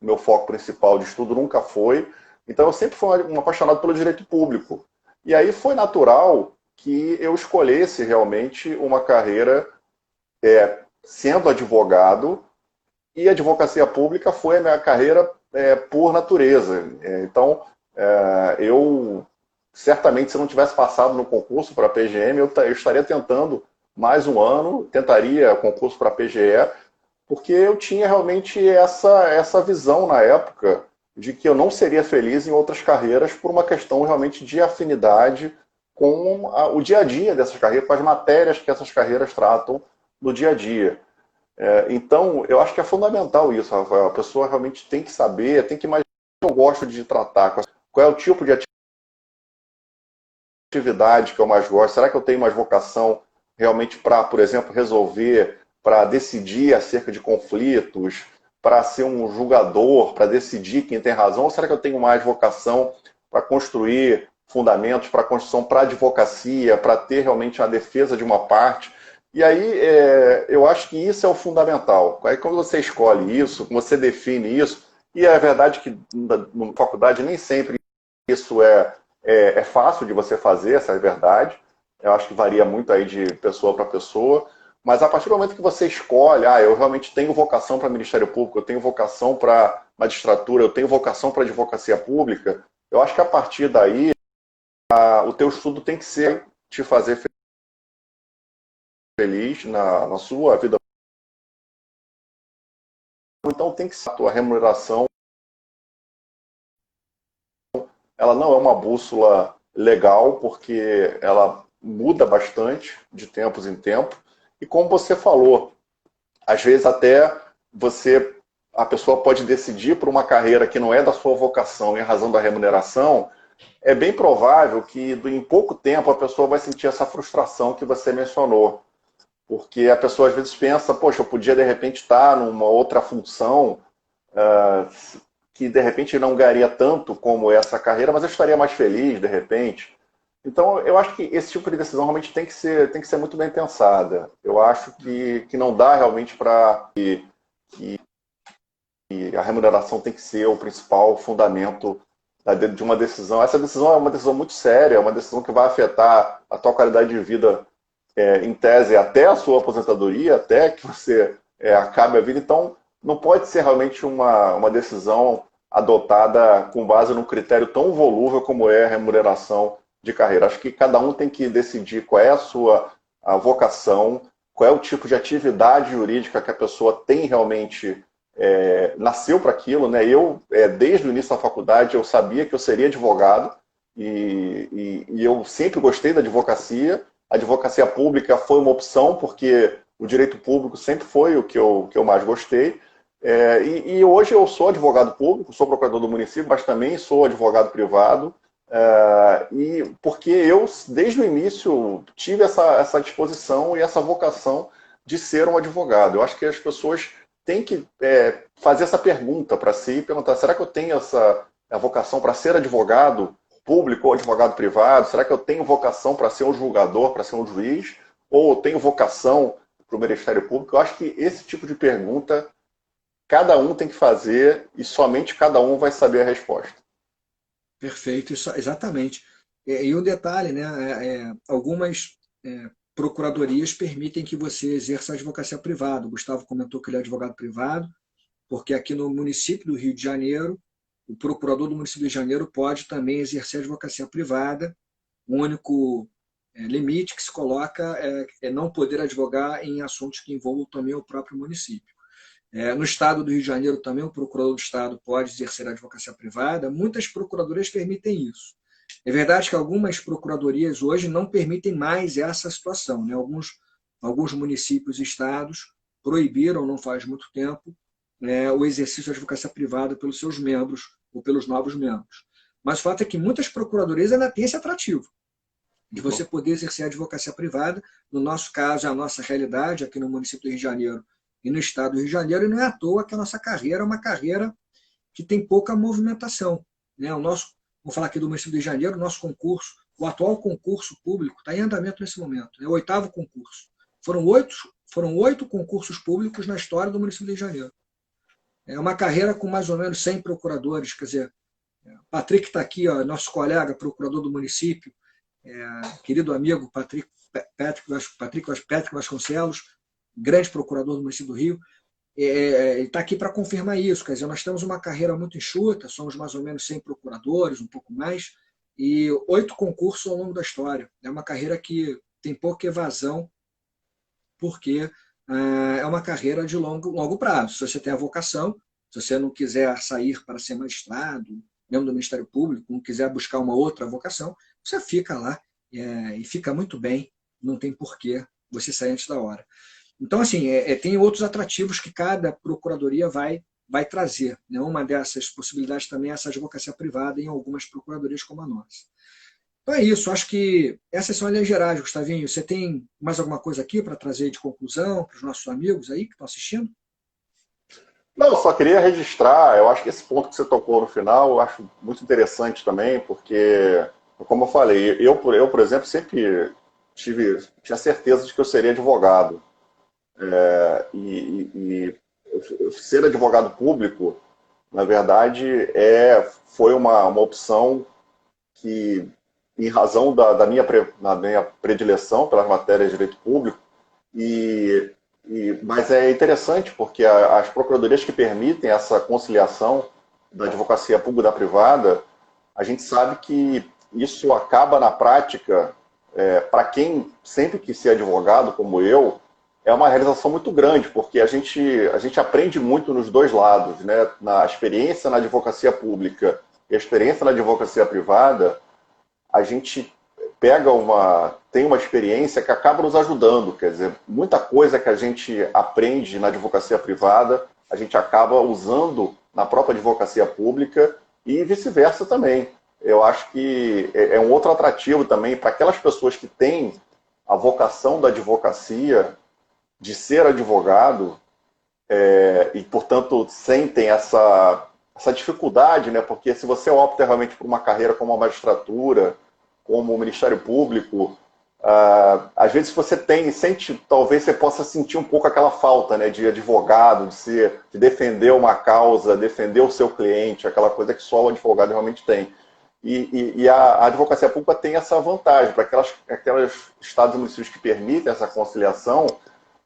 meu foco principal de estudo, nunca foi. Então eu sempre fui um apaixonado pelo direito público. E aí foi natural que eu escolhesse realmente uma carreira sendo advogado, e a advocacia pública foi a minha carreira por natureza. Então, eu certamente, se não tivesse passado no concurso para a PGM, eu estaria tentando mais um ano, tentaria concurso para a PGE, porque eu tinha realmente essa visão na época de que eu não seria feliz em outras carreiras por uma questão realmente de afinidade com o dia a dia dessas carreiras, com as matérias que essas carreiras tratam no dia a dia. Então, eu acho que é fundamental isso, Rafael. A pessoa realmente tem que saber, tem que imaginar o que eu gosto de tratar, qual é o tipo de atividade que eu mais gosto. Será que eu tenho mais vocação realmente para, por exemplo, resolver, para decidir acerca de conflitos, para ser um julgador, para decidir quem tem razão? Ou será que eu tenho mais vocação para construir fundamentos, para construção, para advocacia, para ter realmente a defesa de uma parte? E aí, eu acho que isso é o fundamental. Aí, quando você escolhe isso, você define isso, e é verdade que na faculdade nem sempre isso é fácil de você fazer, essa é a verdade. Eu acho que varia muito aí de pessoa para pessoa. Mas a partir do momento que você escolhe, eu realmente tenho vocação para Ministério Público, eu tenho vocação para magistratura, eu tenho vocação para advocacia pública, eu acho que a partir daí, o teu estudo tem que ser te fazer feliz na sua vida. Então tem que ser a tua remuneração. Ela não é uma bússola legal, porque ela muda bastante de tempos em tempos. E como você falou, às vezes até a pessoa pode decidir por uma carreira que não é da sua vocação em razão da remuneração. É bem provável que em pouco tempo a pessoa vai sentir essa frustração que você mencionou. Porque a pessoa às vezes pensa, poxa, eu podia de repente estar numa outra função que de repente não ganharia tanto como essa carreira, mas eu estaria mais feliz de repente. Então, eu acho que esse tipo de decisão realmente tem que ser muito bem pensada. Eu acho que não dá realmente para que a remuneração tem que ser o principal fundamento de uma decisão. Essa decisão é uma decisão muito séria, é uma decisão que vai afetar a tua qualidade de vida, em tese, até a sua aposentadoria, até que você acabe a vida. Então, não pode ser realmente uma decisão adotada com base num critério tão volúvel como é a remuneração de carreira. Acho que cada um tem que decidir qual é a vocação, qual é o tipo de atividade jurídica que a pessoa tem realmente, nasceu para aquilo, né? Eu, desde o início da faculdade, eu sabia que eu seria advogado e eu sempre gostei da advocacia. A advocacia pública foi uma opção, porque o direito público sempre foi o que eu mais gostei. E hoje eu sou advogado público, sou procurador do município, mas também sou advogado privado. E porque eu, desde o início, tive essa disposição e essa vocação de ser um advogado. Eu acho que as pessoas têm que fazer essa pergunta para si, perguntar, será que eu tenho a vocação para ser advogado público ou advogado privado? Será que eu tenho vocação para ser um julgador, para ser um juiz? Ou eu tenho vocação para o Ministério Público? Eu acho que esse tipo de pergunta cada um tem que fazer e somente cada um vai saber a resposta. Perfeito, isso, exatamente. E um detalhe, né? Algumas procuradorias permitem que você exerça a advocacia privada. O Gustavo comentou que ele é advogado privado, porque aqui no município do Rio de Janeiro, o procurador do município do Rio de Janeiro pode também exercer a advocacia privada, O único limite que se coloca é não poder advogar em assuntos que envolvam também o próprio município. No estado do Rio de Janeiro também o procurador do estado pode exercer a advocacia privada. Muitas procuradorias permitem isso. É verdade que algumas procuradorias hoje não permitem mais essa situação, né? Alguns municípios e estados proibiram, não faz muito tempo, o exercício de advocacia privada pelos seus membros ou pelos novos membros. Mas o fato é que muitas procuradorias ainda têm esse atrativo de você poder exercer a advocacia privada. No nosso caso, é a nossa realidade aqui no município do Rio de Janeiro e no estado do Rio de Janeiro, e não é à toa que a nossa carreira é uma carreira que tem pouca movimentação, né? Vamos falar aqui do município do Rio de Janeiro, o nosso concurso, o atual concurso público está em andamento nesse momento, é o 8º concurso. Foram oito concursos públicos na história do município do Rio de Janeiro. É uma carreira com mais ou menos 100 procuradores, quer dizer, Patrick está aqui, ó, nosso colega, procurador do município, querido amigo Patrick Vasconcelos, grande procurador do município do Rio, ele está aqui para confirmar isso. Quer dizer, nós temos uma carreira muito enxuta, somos mais ou menos 100 procuradores, um pouco mais, e 8 concursos ao longo da história. É uma carreira que tem pouca evasão, porque é uma carreira de longo prazo. Se você tem a vocação, se você não quiser sair para ser magistrado, membro do Ministério Público, não quiser buscar uma outra vocação, você fica lá e fica muito bem, não tem porquê você sair antes da hora. Então, assim, tem outros atrativos que cada procuradoria vai trazer, né? Uma dessas possibilidades também é essa advocacia privada em algumas procuradorias como a nossa. Então é isso, acho que essas são as linhas gerais, Gustavinho. Você tem mais alguma coisa aqui para trazer de conclusão para os nossos amigos aí que estão assistindo? Não, eu só queria registrar, eu acho que esse ponto que você tocou no final, eu acho muito interessante também, porque, como eu falei, eu por exemplo, sempre tinha certeza de que eu seria advogado. E ser advogado público, na verdade, foi uma opção que, em razão da minha predileção pelas matérias de direito público, mas é interessante porque as procuradorias que permitem essa conciliação da advocacia pública e da privada, a gente sabe que isso acaba na prática, para quem sempre quis ser advogado, como eu, é uma realização muito grande, porque a gente aprende muito nos dois lados, né? Na experiência na advocacia pública e a experiência na advocacia privada, a gente tem uma experiência que acaba nos ajudando. Quer dizer, muita coisa que a gente aprende na advocacia privada, a gente acaba usando na própria advocacia pública e vice-versa também. Eu acho que é um outro atrativo também para aquelas pessoas que têm a vocação da advocacia, de ser advogado, e, portanto, sentem essa dificuldade, né? Porque se você opta realmente por uma carreira como a magistratura, como o Ministério Público, às vezes você talvez você possa sentir um pouco aquela falta, né, de advogado, de defender uma causa, defender o seu cliente, aquela coisa que só o advogado realmente tem. E a advocacia pública tem essa vantagem, para aquelas estados e municípios que permitem essa conciliação,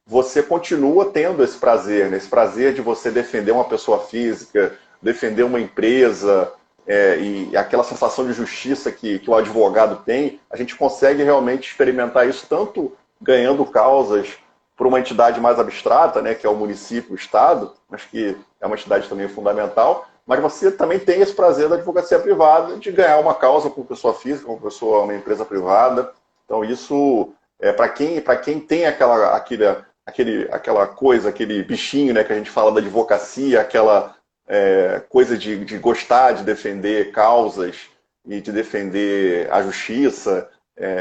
você continua tendo esse prazer, né? Esse prazer de você defender uma pessoa física, defender uma empresa, e aquela sensação de justiça que o advogado tem, a gente consegue realmente experimentar isso tanto ganhando causas por uma entidade mais abstrata, né, que é o município, o Estado, mas que é uma entidade também fundamental, mas você também tem esse prazer da advocacia privada de ganhar uma causa por pessoa física, por uma empresa privada. Então isso, para quem tem aquela coisa, aquele bichinho, né, que a gente fala da advocacia, aquela coisa de gostar de defender causas e de defender a justiça,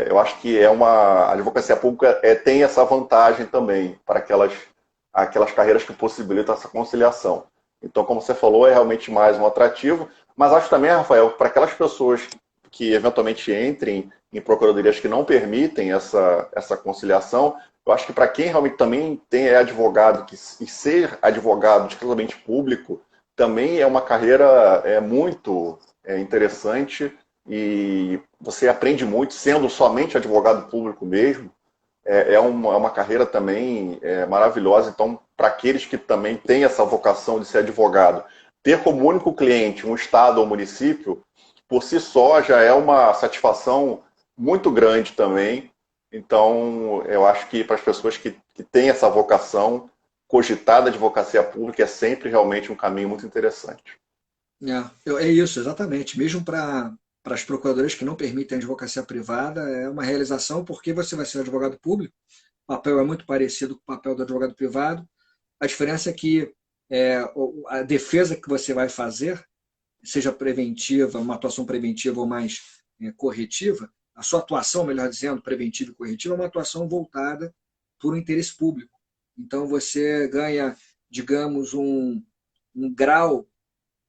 eu acho que a advocacia pública tem essa vantagem também para aquelas carreiras que possibilitam essa conciliação. Então, como você falou, é realmente mais um atrativo, mas acho também, Rafael, para aquelas pessoas que eventualmente entrem em procuradorias que não permitem essa conciliação, eu acho que para quem realmente também é advogado, e ser advogado exclusivamente público, também é uma carreira muito interessante, e você aprende muito sendo somente advogado público mesmo. É uma carreira também maravilhosa. Então, para aqueles que também têm essa vocação de ser advogado, ter como único cliente um estado ou município, por si só já é uma satisfação muito grande também. Então, eu acho que para as pessoas que têm essa vocação, cogitar da advocacia pública é sempre realmente um caminho muito interessante. É isso, exatamente. Mesmo para as procuradorias que não permitem a advocacia privada, é uma realização porque você vai ser advogado público. O papel é muito parecido com o papel do advogado privado. A diferença é que a defesa que você vai fazer, seja preventiva, uma atuação preventiva ou mais corretiva, a sua atuação, melhor dizendo, preventiva e corretiva, é uma atuação voltada por um interesse público. Então você ganha, digamos, um grau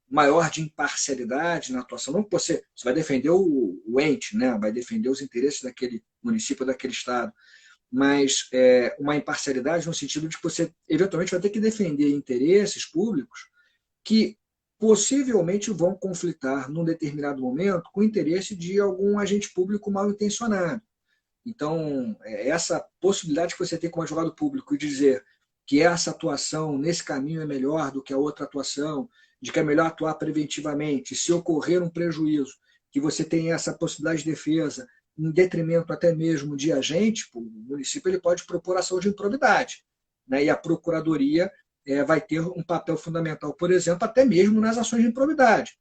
maior de imparcialidade na atuação. Não que você vai defender o ente, né? Vai defender os interesses daquele município, daquele estado, mas uma imparcialidade no sentido de que você, eventualmente, vai ter que defender interesses públicos que possivelmente vão conflitar num determinado momento com o interesse de algum agente público mal intencionado. Então, essa possibilidade que você tem como advogado público de dizer que essa atuação nesse caminho é melhor do que a outra atuação, de que é melhor atuar preventivamente, se ocorrer um prejuízo, que você tem essa possibilidade de defesa, em detrimento até mesmo de agente, o município ele pode propor ação de improbidade, né? E a procuradoria vai ter um papel fundamental, por exemplo, até mesmo nas ações de improbidade.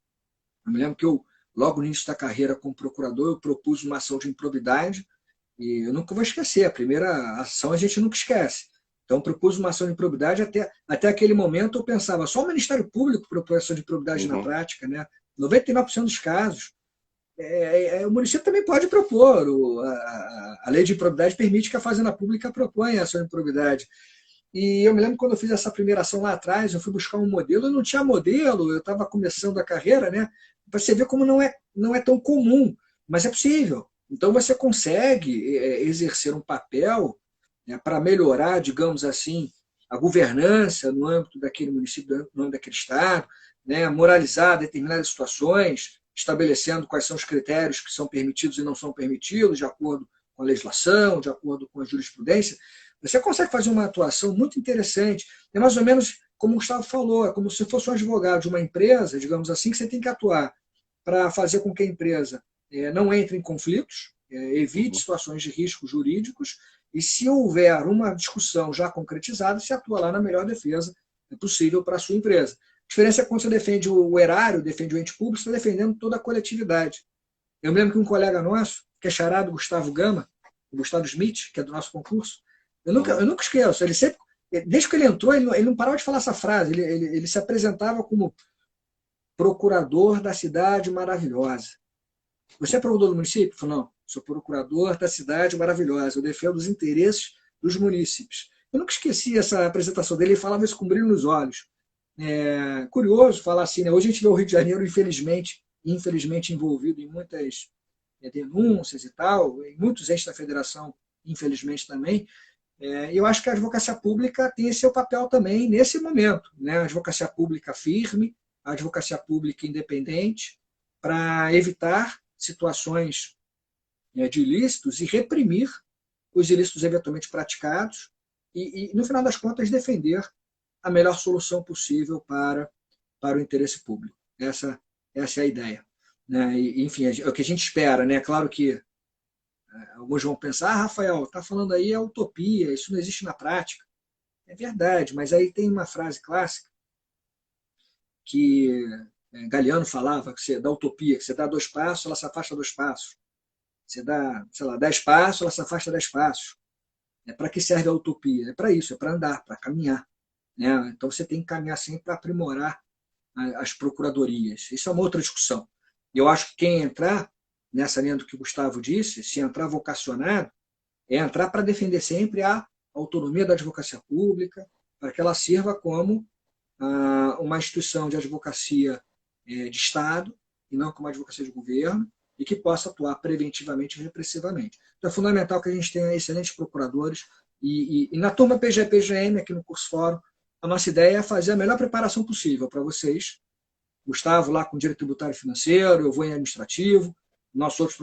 Eu me lembro que logo no início da carreira como procurador, eu propus uma ação de improbidade, e eu nunca vou esquecer, a primeira ação a gente nunca esquece. Então, propus uma ação de improbidade, até aquele momento eu pensava, só o Ministério Público propôs ação de improbidade na prática, né? 99% dos casos. O município também pode propor, a lei de improbidade permite que a Fazenda Pública proponha ação de improbidade. E eu me lembro quando eu fiz essa primeira ação lá atrás, eu fui buscar um modelo, eu não tinha modelo, eu estava começando a carreira, né? Para você ver como não é tão comum, mas é possível. Então você consegue exercer um papel, né, para melhorar, digamos assim, a governança no âmbito daquele município, no âmbito daquele estado, né, moralizar determinadas situações, estabelecendo quais são os critérios que são permitidos e não são permitidos, de acordo com a legislação, de acordo com a jurisprudência. Você consegue fazer uma atuação muito interessante. É mais ou menos como o Gustavo falou, é como se fosse um advogado de uma empresa, digamos assim, que você tem que atuar para fazer com que a empresa não entre em conflitos, evite situações de riscos jurídicos, e se houver uma discussão já concretizada, se atua lá na melhor defesa possível para a sua empresa. A diferença é quando você defende o erário, defende o ente público, você está defendendo toda a coletividade. Eu me lembro que um colega nosso, que é charado Gustavo Gama, o Gustavo Smith, que é do nosso concurso, eu nunca esqueço, ele sempre, desde que ele entrou, ele não parava de falar essa frase, ele se apresentava como procurador da cidade maravilhosa. Você é procurador do município? Ele falou, não, sou procurador da cidade maravilhosa, eu defendo os interesses dos munícipes. Eu nunca esqueci essa apresentação dele, ele falava isso com brilho nos olhos. Curioso falar assim, né? Hoje a gente vê o Rio de Janeiro, infelizmente envolvido em muitas denúncias e tal, em muitos entes da federação, infelizmente também. Eu acho que a advocacia pública tem esse seu papel também nesse momento, né? A advocacia pública firme, a advocacia pública independente, para evitar situações de ilícitos e reprimir os ilícitos eventualmente praticados e, no final das contas, defender a melhor solução possível para o interesse público. Essa é a ideia. Né? E, enfim, é o que a gente espera. Né? Claro que alguns vão pensar, Rafael, está falando aí a utopia, isso não existe na prática. É verdade, mas aí tem uma frase clássica que Galeano falava, da utopia, que você dá 2 passos, ela se afasta 2 passos. Você dá, sei lá, 10 passos, ela se afasta 10 passos. Para que serve a utopia? É para isso, é para andar, para caminhar. Né? Então você tem que caminhar sempre para aprimorar as procuradorias. Isso é uma outra discussão. Eu acho que quem entrar nessa linha do que o Gustavo disse, se entrar vocacionado, é entrar para defender sempre a autonomia da advocacia pública, para que ela sirva como uma instituição de advocacia de Estado, e não como uma advocacia de governo, e que possa atuar preventivamente e repressivamente. Então é fundamental que a gente tenha excelentes procuradores, e na turma PGE-PGM, aqui no Curso Fórum, a nossa ideia é fazer a melhor preparação possível para vocês. Gustavo lá com direito tributário e financeiro, eu vou em administrativo, nossos outros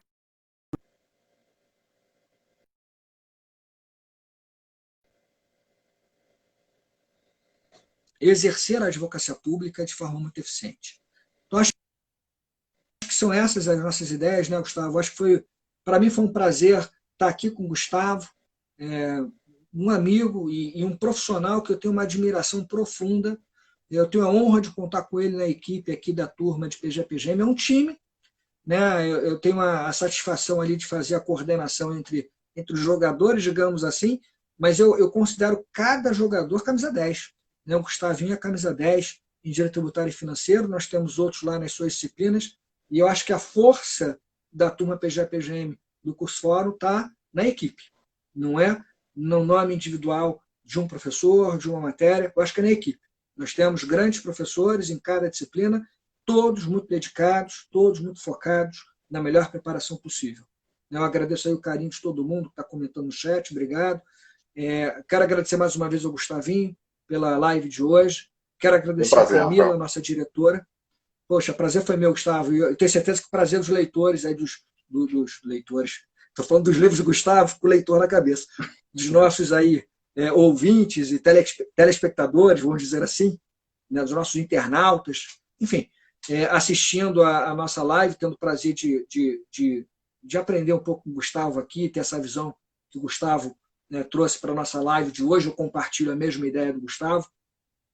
exercer a advocacia pública de forma muito eficiente. Então, acho que são essas as nossas ideias, né, Gustavo? Acho que foi Para mim foi um prazer estar aqui com o Gustavo, um amigo e um profissional que eu tenho uma admiração profunda. Eu tenho a honra de contar com ele na equipe aqui da turma de PGA-PGM. É um time, né? Eu tenho a satisfação ali de fazer a coordenação entre os jogadores, digamos assim, mas eu considero cada jogador camisa 10. Né? O Gustavinho é camisa 10 em direito tributário e financeiro, nós temos outros lá nas suas disciplinas, e eu acho que a força da turma PGA-PGM do curso Fórum está na equipe, não é no nome individual de um professor, de uma matéria, eu acho que é na equipe. Nós temos grandes professores em cada disciplina, todos muito dedicados, todos muito focados na melhor preparação possível. Eu agradeço aí o carinho de todo mundo que está comentando no chat, obrigado. Quero agradecer mais uma vez ao Gustavinho pela live de hoje. Quero agradecer a Camila, nossa diretora. Poxa, prazer foi meu, Gustavo. E eu tenho certeza que o prazer dos leitores, aí dos leitores, estou falando dos livros do Gustavo, com o leitor na cabeça, dos nossos aí ouvintes e telespectadores, vamos dizer assim, né, dos nossos internautas, enfim, assistindo a nossa live, tendo o prazer de aprender um pouco com o Gustavo aqui, ter essa visão que o Gustavo, né, trouxe para a nossa live de hoje. Eu compartilho a mesma ideia do Gustavo.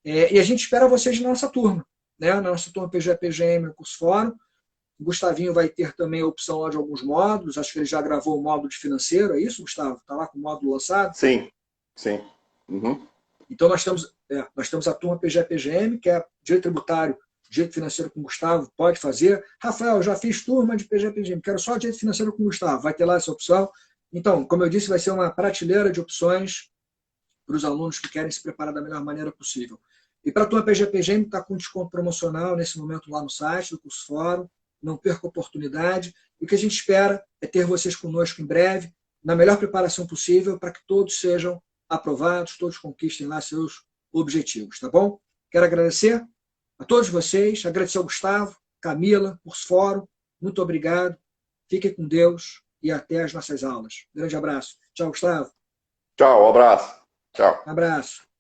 E a gente espera vocês na nossa turma, né, na nossa turma PGA-PGM no curso Fórum. O Gustavinho vai ter também a opção lá de alguns módulos, acho que ele já gravou o módulo de financeiro, é isso, Gustavo? Está lá com o módulo lançado? Sim, sim. Uhum. Então nós temos a turma PGA-PGM, que é direito tributário, direito financeiro com o Gustavo, pode fazer. Rafael, já fiz turma de PGA-PGM, quero só direito financeiro com o Gustavo, vai ter lá essa opção. Então, como eu disse, vai ser uma prateleira de opções para os alunos que querem se preparar da melhor maneira possível. E para a turma PGA-PGM, está com desconto promocional nesse momento lá no site do curso Fórum, não perca a oportunidade. E o que a gente espera é ter vocês conosco em breve, na melhor preparação possível, para que todos sejam aprovados, todos conquistem lá seus objetivos, tá bom? Quero agradecer a todos vocês, agradecer ao Gustavo, Camila, curso Fórum, muito obrigado, fiquem com Deus e até as nossas aulas. Grande abraço. Tchau, Gustavo. Tchau, um abraço. Tchau. Abraço.